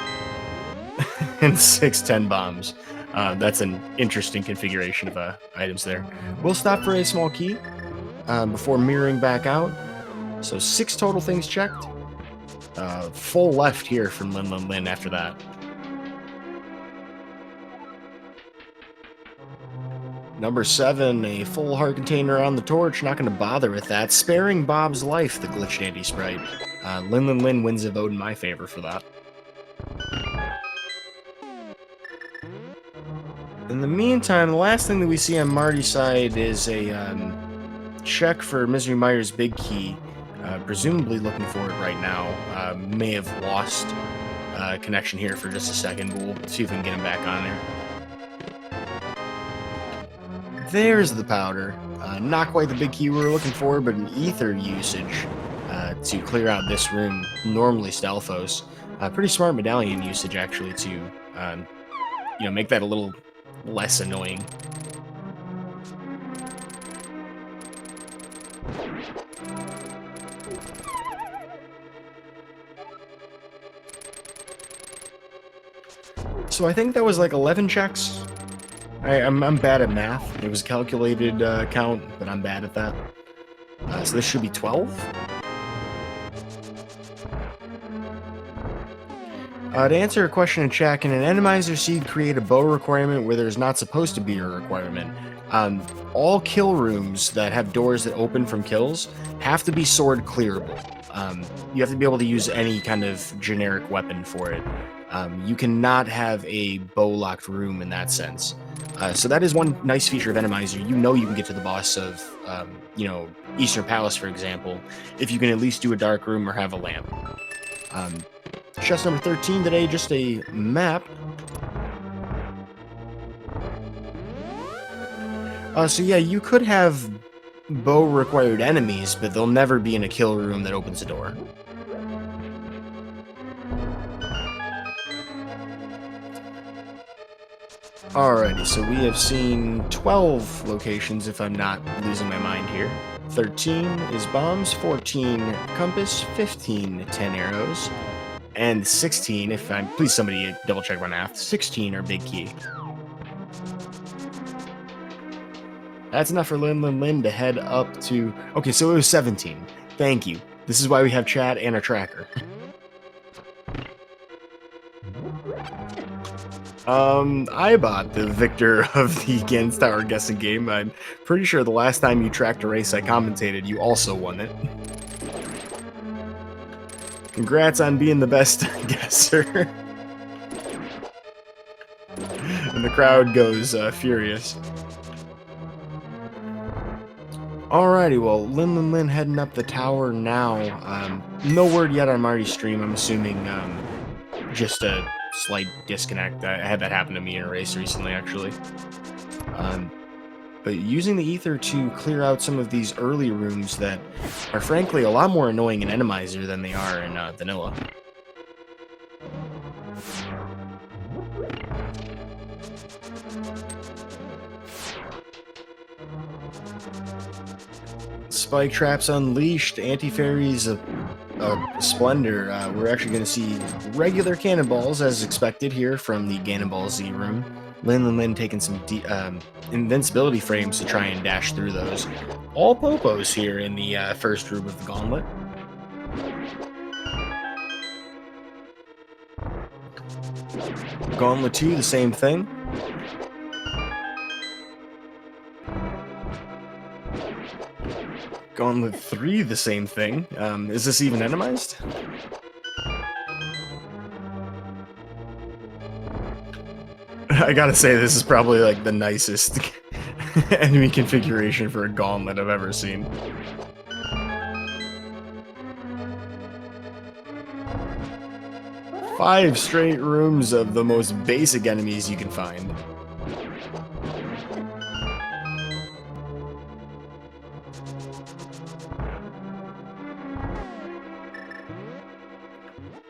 and 6 10 bombs. That's an interesting configuration of items there. We'll stop for a small key before mirroring back out. So 6 total things checked. Full left here from Linlinlin after that. Number 7, a full heart container on the torch. Not going to bother with that. Sparing Bob's life, the glitched anti-sprite. Linlinlin wins a vote in my favor for that. In the meantime, the last thing that we see on Marty's side is a check for Misery Meyer's big key. Presumably looking for it right now. May have lost connection here for just a second, but we'll see if we can get him back on there. There's the powder. Not quite the big key we were looking for, but an ether usage to clear out this room. Normally Stalfos. Pretty smart medallion usage, actually, to make that a little less annoying. So I think that was like 11 checks. I'm bad at math. It was a calculated count, but I'm bad at that. So this should be 12. To answer a question in chat, can an Randomizer seed create a bow requirement where there's not supposed to be a requirement? All kill rooms that have doors that open from kills have to be sword clearable. You have to be able to use any kind of generic weapon for it. You cannot have a bow-locked room in that sense. So that is one nice feature of Randomizer. You can get to the boss of, Eastern Palace, for example, if you can at least do a dark room or have a lamp. Chest number 13 today, just a map. So yeah, you could have bow-required enemies, but they'll never be in a kill room that opens a door. Alrighty, so we have seen 12 locations, if I'm not losing my mind here. 13 is bombs, 14 compass, 15 10 arrows, and 16, please somebody double check my math, 16 are big key. That's enough for Linlinlin to head up to... Okay, so it was 17. Thank you. This is why we have chat and a tracker. I bought the victor of the Gans Tower guessing game. I'm pretty sure the last time you tracked a race I commentated, you also won it. Congrats on being the best guesser. And the crowd goes furious. Alrighty, well, Linlinlin heading up the tower now. No word yet on Marty's stream. I'm assuming just a slight disconnect. I had that happen to me in a race recently, actually. But using the ether to clear out some of these early rooms that are frankly a lot more annoying in Randomizer than they are in vanilla. Spike traps unleashed, anti-fairies of splendor. We're actually going to see regular cannonballs as expected here from the Cannonball Z room. Linlinlin taking some invincibility frames to try and dash through those. All popos here in the first room of the gauntlet. Gauntlet 2, the same thing. Gauntlet 3, the same thing. Is this even randomized? I gotta say, this is probably like the nicest enemy configuration for a gauntlet I've ever seen. Five straight rooms of the most basic enemies you can find.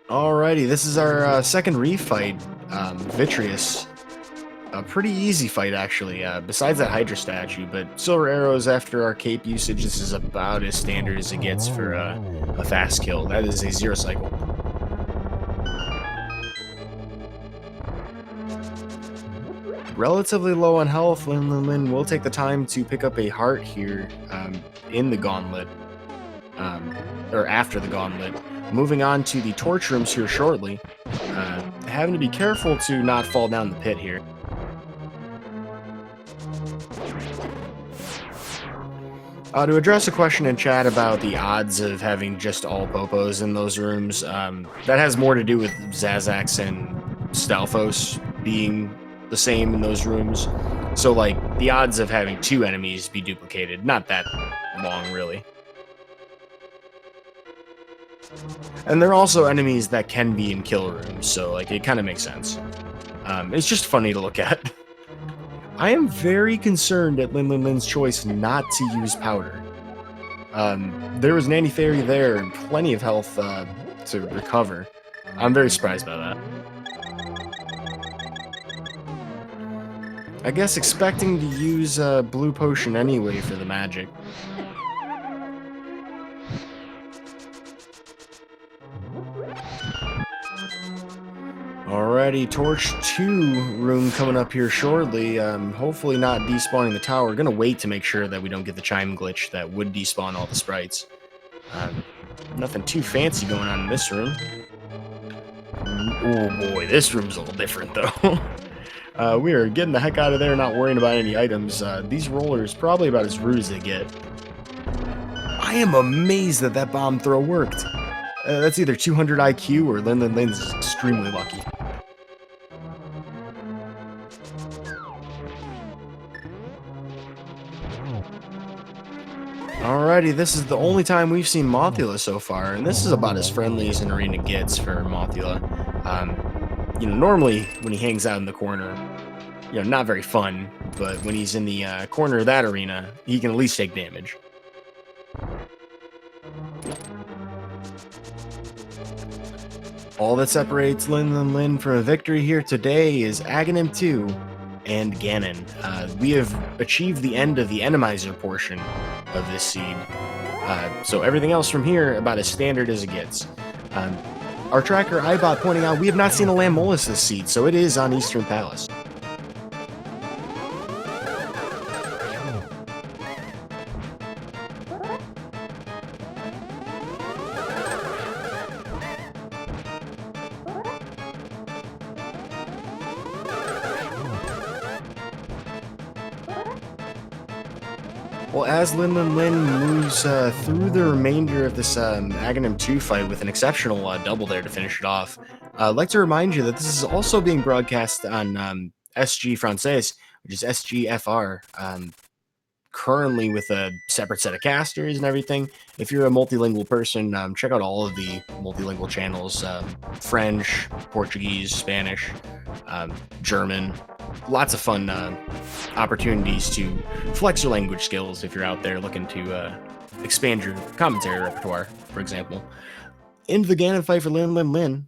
Alrighty, this is our second refight. Vitreous. A pretty easy fight, actually, besides that Hydra statue, but silver arrows after our cape usage, this is about as standard as it gets for a fast kill. That is a 0 cycle. Relatively low on health. Linlinlin will take the time to pick up a heart here in the gauntlet. or after the gauntlet. Moving on to the torch rooms here shortly. Having to be careful to not fall down the pit here. To address a question in chat about the odds of having just all Popos in those rooms, that has more to do with Zazax and Stalfos being the same in those rooms. So, like, the odds of having 2 enemies be duplicated, not that long, really. And there are also enemies that can be in kill rooms, so, like, it kind of makes sense. It's just funny to look at. I am very concerned at Linlinlin's choice not to use powder. There was an anti-fairy there and plenty of health to recover. I'm very surprised by that. I guess expecting to use blue potion anyway for the magic. Alrighty, Torch 2 room coming up here shortly. Hopefully not despawning the tower. Gonna wait to make sure that we don't get the chime glitch that would despawn all the sprites. Nothing too fancy going on in this room. Oh boy, this room's a little different though. We are getting the heck out of there, not worrying about any items. These rollers probably about as rude as they get. I am amazed that that bomb throw worked. That's either 200 IQ or Linlinlin's extremely lucky. Alrighty, this is the only time we've seen Mothula so far, and this is about as friendly as an arena gets for Mothula. Normally when he hangs out in the corner, not very fun, but when he's in the corner of that arena, he can at least take damage. All that separates Linlinlin from a victory here today is Aghanim 2 and Ganon. We have achieved the end of the Randomizer portion of this seed. So everything else from here about as standard as it gets. Our tracker iBot pointing out we have not seen a Lamolus this seed, so it is on Eastern Palace. Well, as Linlinlin moves through the remainder of this Aghanim 2 fight with an exceptional double there to finish it off, I'd like to remind you that this is also being broadcast on SG Francais, which is SGFR, currently with a separate set of casters and everything. If you're a multilingual person, check out all of the multilingual channels, French, Portuguese, Spanish, German. Lots of fun opportunities to flex your language skills if you're out there looking to expand your commentary repertoire, for example. Into the Ganon fight for Linlinlin.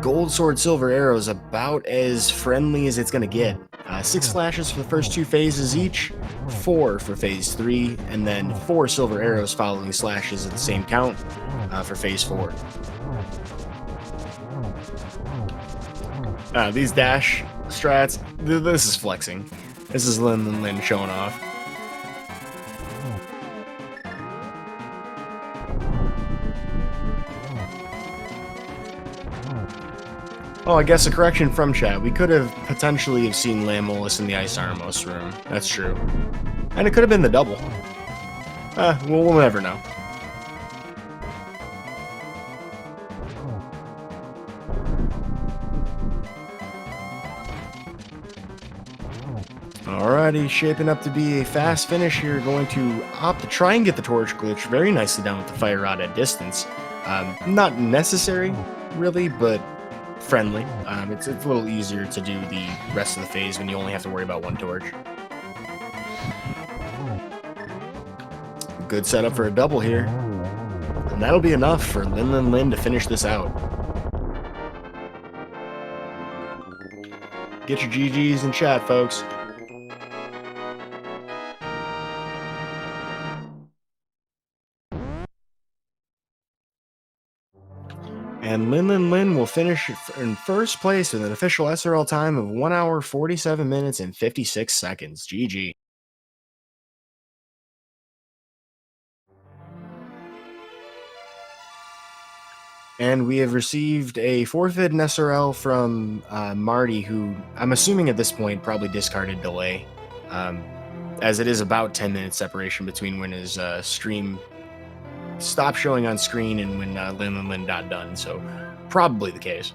Gold sword, silver arrows, about as friendly as it's going to get. 6 slashes for the first 2 phases each, 4 for phase 3, and then 4 silver arrows following slashes at the same count for phase 4. These dash strats, this is flexing. This is Linlinlin showing off. Oh, I guess a correction from chat. We could have potentially have seen Lamolus in the Ice Armos room. That's true. And it could have been the double. We'll never know. Alrighty, shaping up to be a fast finish here. Going to opt to try and get the torch glitch very nicely down with the fire rod at distance. Not necessary, really, but friendly. It's a little easier to do the rest of the phase when you only have to worry about 1 torch. Good setup for a double here. And that'll be enough for Linlinlin to finish this out. Get your GGs in chat, folks. And Linlinlin will finish in first place with an official SRL time of 1 hour, 47 minutes, and 56 seconds. GG. And we have received a forfeited SRL from Marty, who I'm assuming at this point probably discarded delay, as it is about 10 minutes separation between when his stream stopped showing on screen and when Linlinlin got done. So probably the case.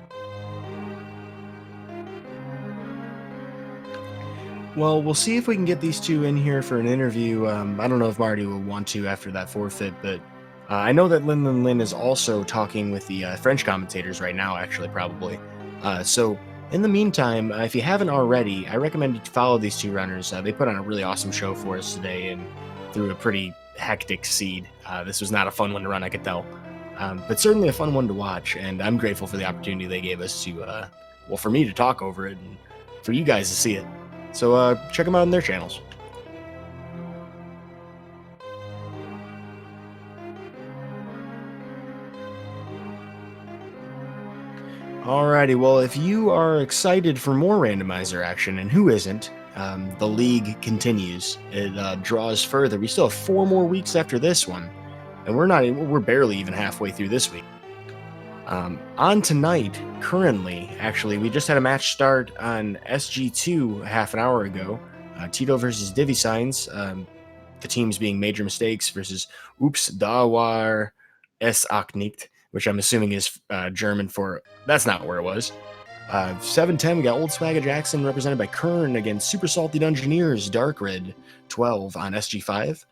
Well, we'll see if we can get these two in here for an interview. I don't know if Marty will want to after that forfeit, but I know that Linlinlin is also talking with the French commentators right now, actually, probably. So in the meantime, if you haven't already, I recommend you follow these two runners. They put on a really awesome show for us today and through a pretty hectic seed. This was not a fun one to run, I could tell, but certainly a fun one to watch, and I'm grateful for the opportunity they gave us to, well, for me to talk over it and for you guys to see it. So check them out on their channels. Alrighty, well, if you are excited for more randomizer action, and who isn't, the league continues. It draws further. We still have 4 more weeks after this one, and we're barely even halfway through this week. On tonight, currently, actually, we just had a match start on SG2 half an hour ago. Tito versus Divi Signs, the teams being Major Mistakes versus Oops Dawar S Aknicht, which I'm assuming is German for that's not where it was. 7-10, we got Old Swagga Jackson represented by Kern against Super Salty Dungeoneers, Dark Red 12 on SG5.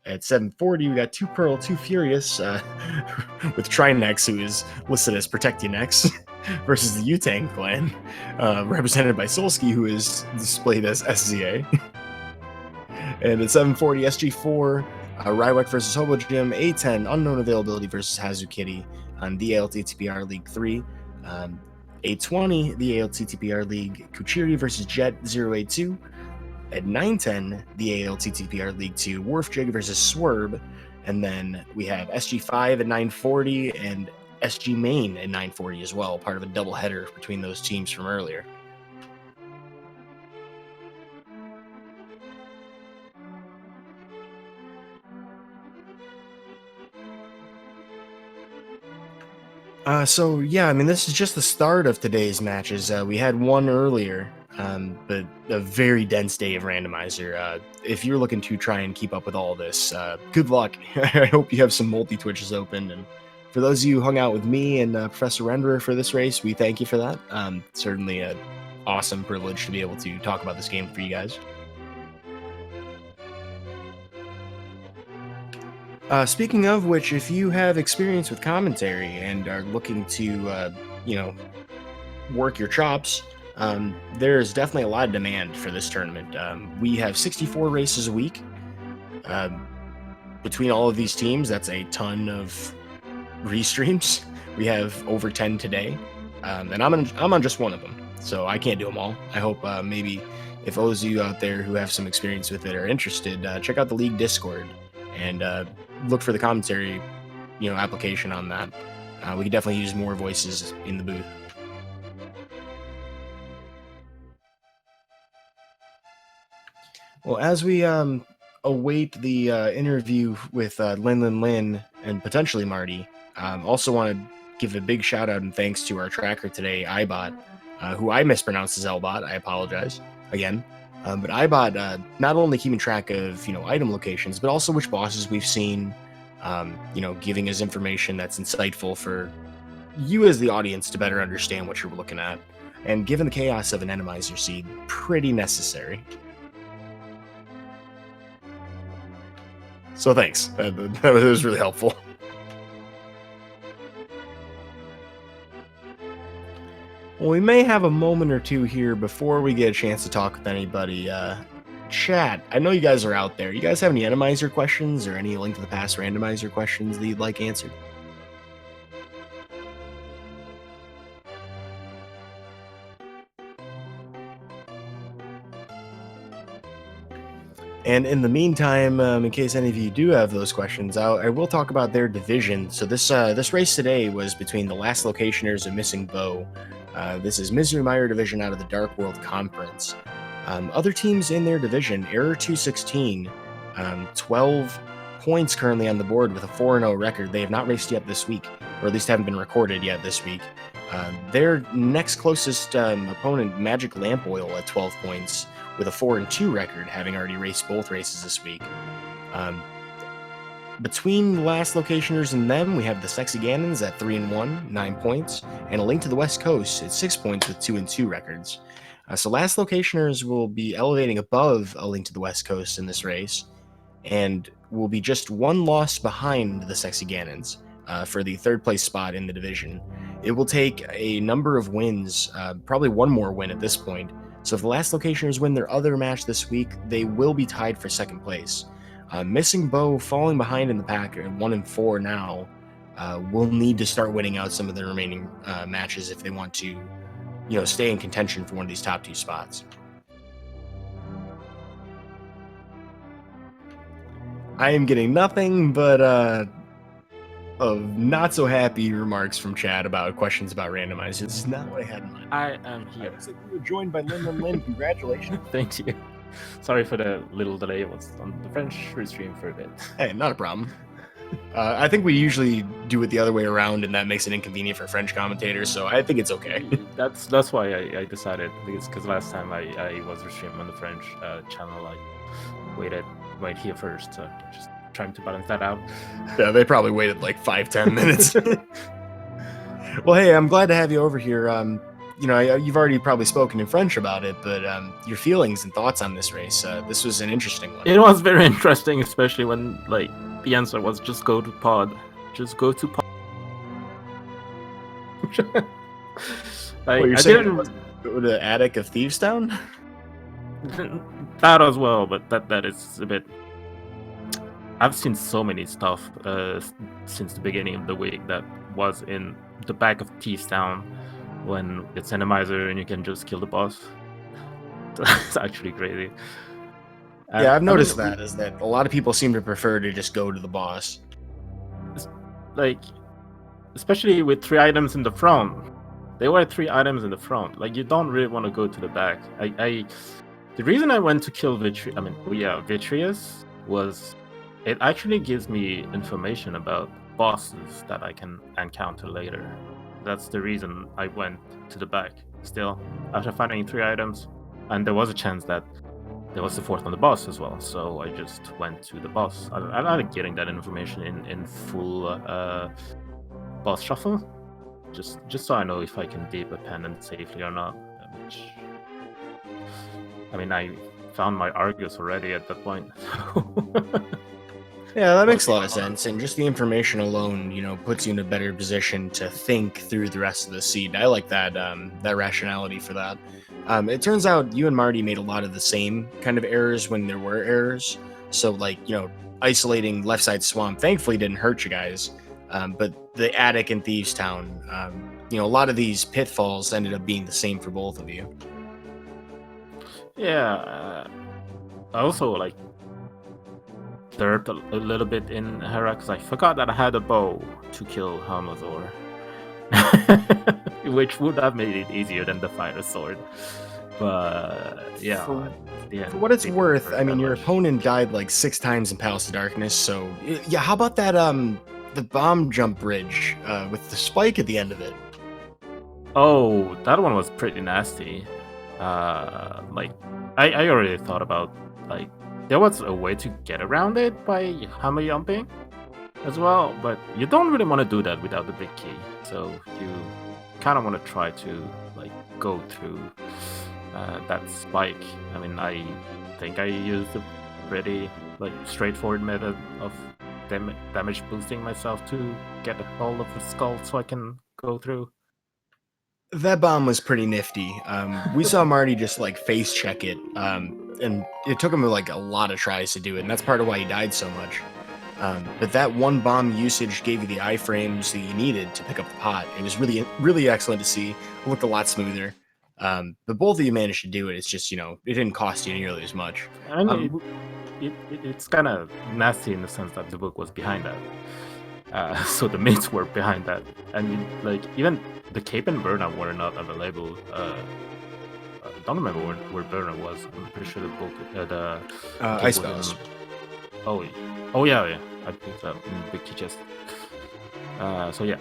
At 7:40, we got 2 Pearl, 2 Furious with Trinex, who is listed as Protect Your Necks, versus the Yutang clan, represented by Solsky, who is displayed as SZA. And at 7:40, SG4, Rywek versus Hobo Jim, A10, Unknown Availability versus Hazu Kitty on the ALTTPR League 3. 8:20, the ALTTPR League, Kuchiri versus Jet 082. At 9:10, the ALTTPR League 2, Wharf Jig versus Swerb. And then we have SG5 at 9:40 and SG Main at 9:40 as well, part of a doubleheader between those teams from earlier. So yeah, I mean, this is just the start of today's matches. We had one earlier, but a very dense day of randomizer. If you're looking to try and keep up with all this, good luck. I hope you have some multi-twitches open. And for those of you who hung out with me and Professor Renderer for this race, we thank you for that. Certainly an awesome privilege to be able to talk about this game for you guys. Speaking of which, if you have experience with commentary and are looking to, work your chops, there's definitely a lot of demand for this tournament. We have 64 races a week. Between all of these teams, that's a ton of restreams. We have over 10 today, and I'm on just one of them, so I can't do them all. I hope maybe if those of you out there who have some experience with it are interested, check out the League Discord and look for the commentary, application on that. We could definitely use more voices in the booth. Well, as we await the interview with Linlinlin and potentially Marty, also want to give a big shout out and thanks to our tracker today, iBot, who I mispronounced as Lbot. I apologize again. But iBot not only keeping track of item locations, but also which bosses we've seen, giving us information that's insightful for you as the audience to better understand what you're looking at. And given the chaos of an Randomizer seed, pretty necessary. So thanks. That was really helpful. Well, we may have a moment or two here before we get a chance to talk with anybody. Chat, I know you guys are out there. You guys have any Randomizer questions or any Link to the Past Randomizer questions that you'd like answered? And in the meantime, in case any of you do have those questions, I will talk about their division. So this race today was between the Last Locationers and Missing Bow. This is Misery Mire division out of the Dark World Conference. Other teams in their division, Error 216, 12 points currently on the board with a 4-0 record. They have not raced yet this week. or at least haven't been recorded yet this week. Their next closest opponent, Magic Lamp Oil, at 12 points, with a 4-2 record, having already raced both races this week. Between the last locationers and them, we have the Sexy Gannons at 3-1, 9 points, and A Link to the West Coast at 6 points with 2-2 records. So last locationers will be elevating above A Link to the West Coast in this race, and will be just one loss behind the Sexy Gannons for the third place spot in the division. It will take a number of wins, probably one more win at this point. So if the last locationers win their other match this week, they will be tied for second place. Missing Bow falling behind in the pack at 1-4 now will need to start winning out some of the remaining matches if they want to, stay in contention for one of these top 2 spots. I am getting nothing but of not so happy remarks from Chad about questions about randomizers. This is not what I had in mind. I am here. Looks like we were joined by Linlinlin. Congratulations. Thank you. Sorry for the little delay. It was on the French stream for a bit. Hey, not a problem. I think we usually do it the other way around, and that makes it inconvenient for French commentators, so I think it's okay. That's why I decided, because last time I was streaming on the French channel, I waited right here first, so just trying to balance that out. Yeah, they probably waited like 5-10 minutes. Well, hey, I'm glad to have you over here. You've already probably spoken in French about it, but your feelings and thoughts on this race. This was an interesting one. It was very interesting, especially when the answer was just go to pod. Just go to pod. What you're saying it was go to the attic of Thievestown? That as well, but that is a bit. I've seen so many stuff since the beginning of the week that was in the back of Thievestown when it's Randomizer and you can just kill the boss. It's actually crazy. Yeah, I've noticed that a lot of people seem to prefer to just go to the boss. Especially with 3 items in the front. There were 3 items in the front. You don't really want to go to the back. The reason I went to kill Vitreous was it actually gives me information about bosses that I can encounter later. That's the reason I went to the back. Still, after finding 3 items, and there was a chance that there was the 4th on the boss as well, so I just went to the boss. I like getting that information in full boss shuffle, just so I know if I can deep a pendant safely or not. I found my Argus already at that point. Yeah, that makes a lot of sense, and just the information alone, puts you in a better position to think through the rest of the seed. I like that rationality for that. It turns out you and Marty made a lot of the same kind of errors when there were errors. So, isolating left side swamp thankfully didn't hurt you guys, but the attic in Thievestown, a lot of these pitfalls ended up being the same for both of you. Yeah, I also dirt a little bit in Hera because I forgot that I had a bow to kill Hermazor, which would have made it easier than the fighter sword. But yeah, for what it's worth, your opponent died 6 times in Palace of Darkness. So yeah, how about that the bomb jump bridge with the spike at the end of it? Oh, that one was pretty nasty. I already thought about there was a way to get around it by hammer jumping as well, but you don't really want to do that without the big key. So you kind of want to try to go through that spike. I think I used a pretty straightforward method of damage boosting myself to get a hold of the skull so I can go through. That bomb was pretty nifty. We saw Marty just face check it, and it took him a lot of tries to do it, and that's part of why he died so much. But that one bomb usage gave you the iframes that you needed to pick up the pot. It was really, really excellent to see. It looked a lot smoother. But both of you managed to do it. It's just, it didn't cost you nearly as much. It's kind of nasty in the sense that the book was behind that. So the mates were behind that, and even the cape and burnout were not available. I don't remember where burnout was. I'm pretty sure the book the ice spells. Oh yeah, I think that in the big chest. So yeah,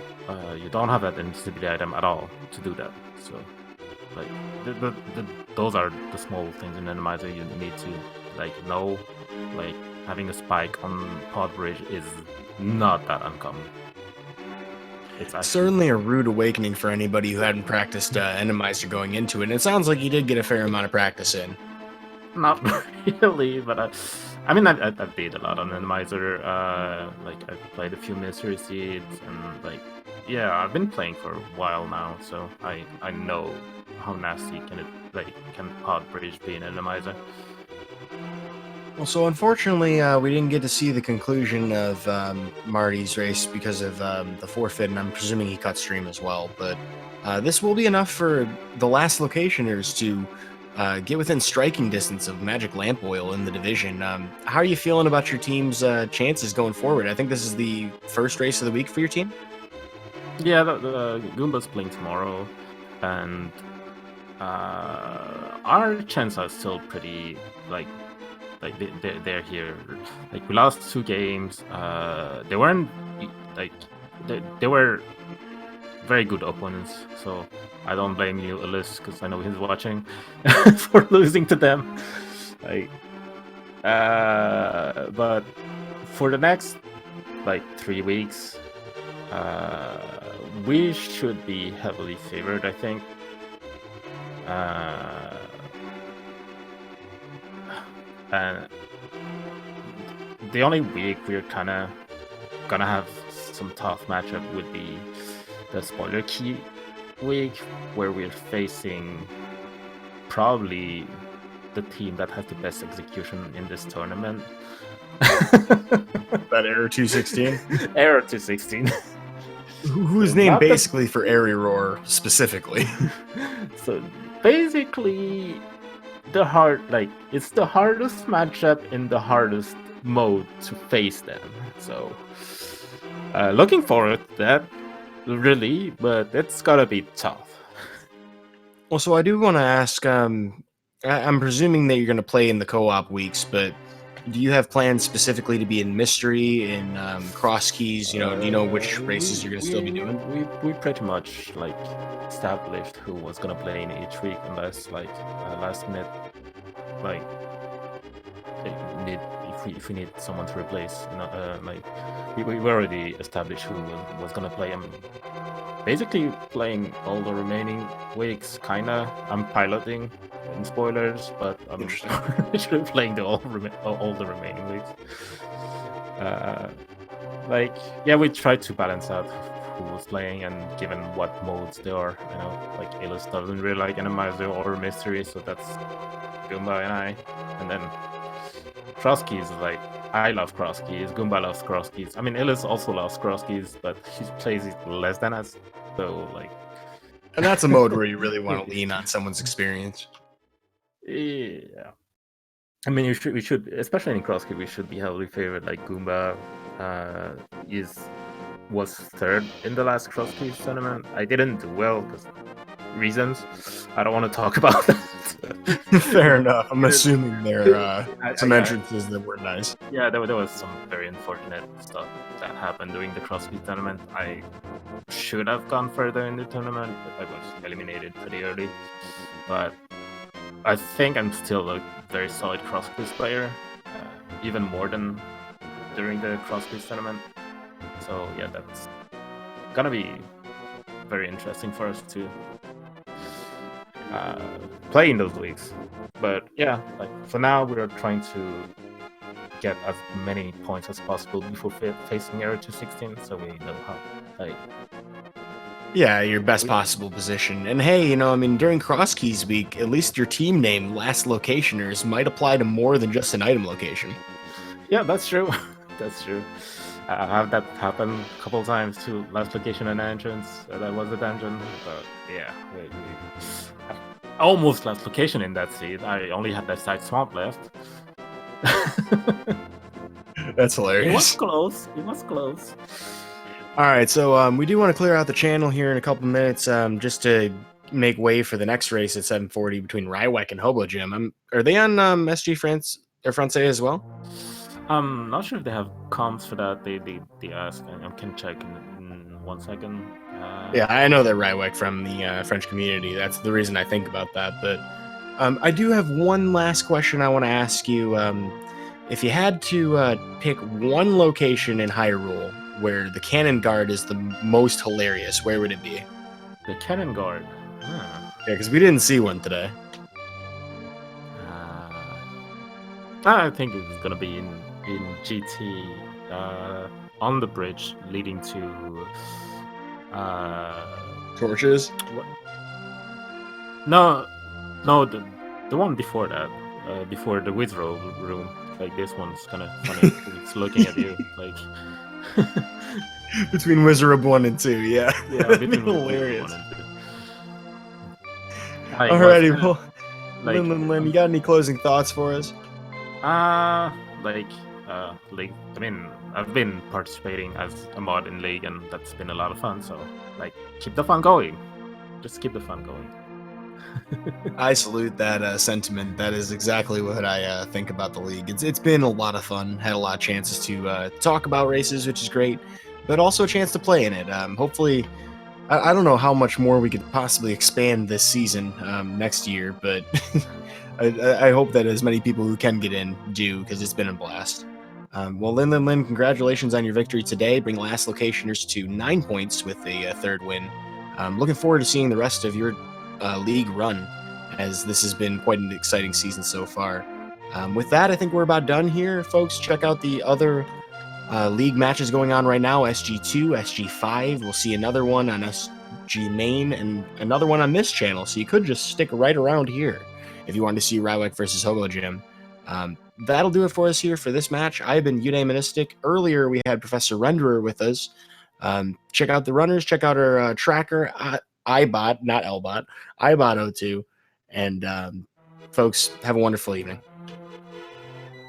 you don't have that invisibility item at all to do that. So like those are the small things in Randomizer you need to like know. Like having a spike on Pod Bridge is not that uncommon. It's actually Certainly a rude awakening for anybody who hadn't practiced Randomizer going into it. And it sounds like you did get a fair amount of practice in. not really, but I mean, I've played a lot on Randomizer. Like I've played a few Mystery Seeds, and like, yeah, I've been playing for a while now, so I know how nasty can Pod Bridge be in Randomizer. Well, so unfortunately, we didn't get to see the conclusion of Marty's race because of the forfeit, and I'm presuming he cut stream as well. But this will be enough for the last locationers to get within striking distance of Magic Lamp Oil in the division. How are you feeling about your team's chances going forward? I think this is the first race of the week for your team. Yeah, the Goomba's playing tomorrow, and our chances are still pretty like they're here. Like we lost 2 games. They weren't like they were very good opponents. So I don't blame you, Alice, because I know he's watching for losing to them. Like, but for the next like 3 weeks, we should be heavily favored, I think. And the only week we're kind of gonna have some tough matchup would be the spoiler key week, where we're facing probably the team that has the best execution in this tournament. That Error 216? Error 216. Who's named basically for Airy Roar specifically. So basically, it's the hardest matchup in the hardest mode to face them. So looking forward to that, really, but it's gotta be tough. Well, so I do want to ask, I'm presuming that you're going to play in the co-op weeks, but do you have plans specifically to be in Mystery, in Cross Keys? You know, do you know which races you're going to still be doing? We pretty much like established who was gonna play in each week, unless like last minute, like if we need someone to replace. Like we already established who was gonna play. I'm basically playing all the remaining weeks. Kinda, I'm piloting in spoilers, but I'm actually playing all the remaining weeks. Like, yeah, we tried to balance out who was playing and given what modes they are. You know, like Alice doesn't really like Randomizer or Mystery, so that's Goomba and I. And then Cross Keys is like, I love Cross Keys, Goomba loves Cross Keys. I mean, Alice also loves Cross Keys, but he plays it less than us. So, like... And that's a mode where you really want to lean on someone's experience. Yeah. I mean, we should, especially in Cross Keys, we should be heavily favored. Like Goomba was third in the last Cross Keys tournament. I didn't do well because reasons. I don't want to talk about that. Fair enough. I'm assuming there are some entrances that were nice. Yeah, there was some very unfortunate stuff that happened during the Cross Keys tournament. I should have gone further in the tournament, but I was eliminated pretty early. But I think I'm still a very solid Cross Keys player, even more than during the Cross Keys tournament. So yeah, that's gonna be very interesting for us to play in those leagues. But yeah, like for now, we are trying to get as many points as possible before facing Error 216, so we know how. Like, yeah, your best possible position. And hey, you know, I mean, during Cross Keys week, at least your team name, Last Locationers, might apply to more than just an item location. Yeah, that's true. That's true. I have that happen a couple times too. Last location and entrance, that was the dungeon. But yeah, almost last location in that seed. I only had that side swamp left. That's hilarious. It was close. It was close. All right, so we do want to clear out the channel here in a couple minutes, just to make way for the next race at 7:40 between Rywek and Hobo Jim. Are they on SG France or Francais as well? I'm not sure if they have comms for that. They ask. I can check in 1 second. Yeah, I know that Rywek from the French community. That's the reason I think about that. But I do have one last question I want to ask you. If you had to pick one location in Hyrule where the Cannon Guard is the most hilarious, where would it be? The Cannon Guard. Yeah, because we didn't see one today. I think it's gonna be in GT, on the bridge leading to Torches? what? No, the one before that, before the Wizrow room. Like this one's kind of funny. It's looking at you like. Between Wizard 1 and 2, yeah. Yeah, That'd be between hilarious. 1 and 2. Alrighty, well, like, Linlinlin, you got any closing thoughts for us? Like, I mean, I've been participating as a mod in League, and that's been a lot of fun. So, like, keep the fun going. Just keep the fun going. I salute that sentiment. That is exactly what I think about the league. It's been a lot of fun. Had a lot of chances to talk about races, which is great, but also a chance to play in it. Hopefully, I don't know how much more we could possibly expand this season next year, but I hope that as many people who can get in do, because it's been a blast. Well, Linlinlin, congratulations on your victory today. Bring last locationers to 9 points with a third win. Looking forward to seeing the rest of your league run, as this has been quite an exciting season so far. With that, I think we're about done here, folks. Check out the other league matches going on right now. SG2, SG5. We'll see another one on SG Main and another one on this channel, so you could just stick right around here if you want to see Rywek versus Hobo Jim. That'll do it for us here for this match. I've been Udaimonistic. Earlier, we had Professor Renderer with us. Check out the runners. Check out our tracker, iBot, not Lbot, iBot02. And folks, have a wonderful evening.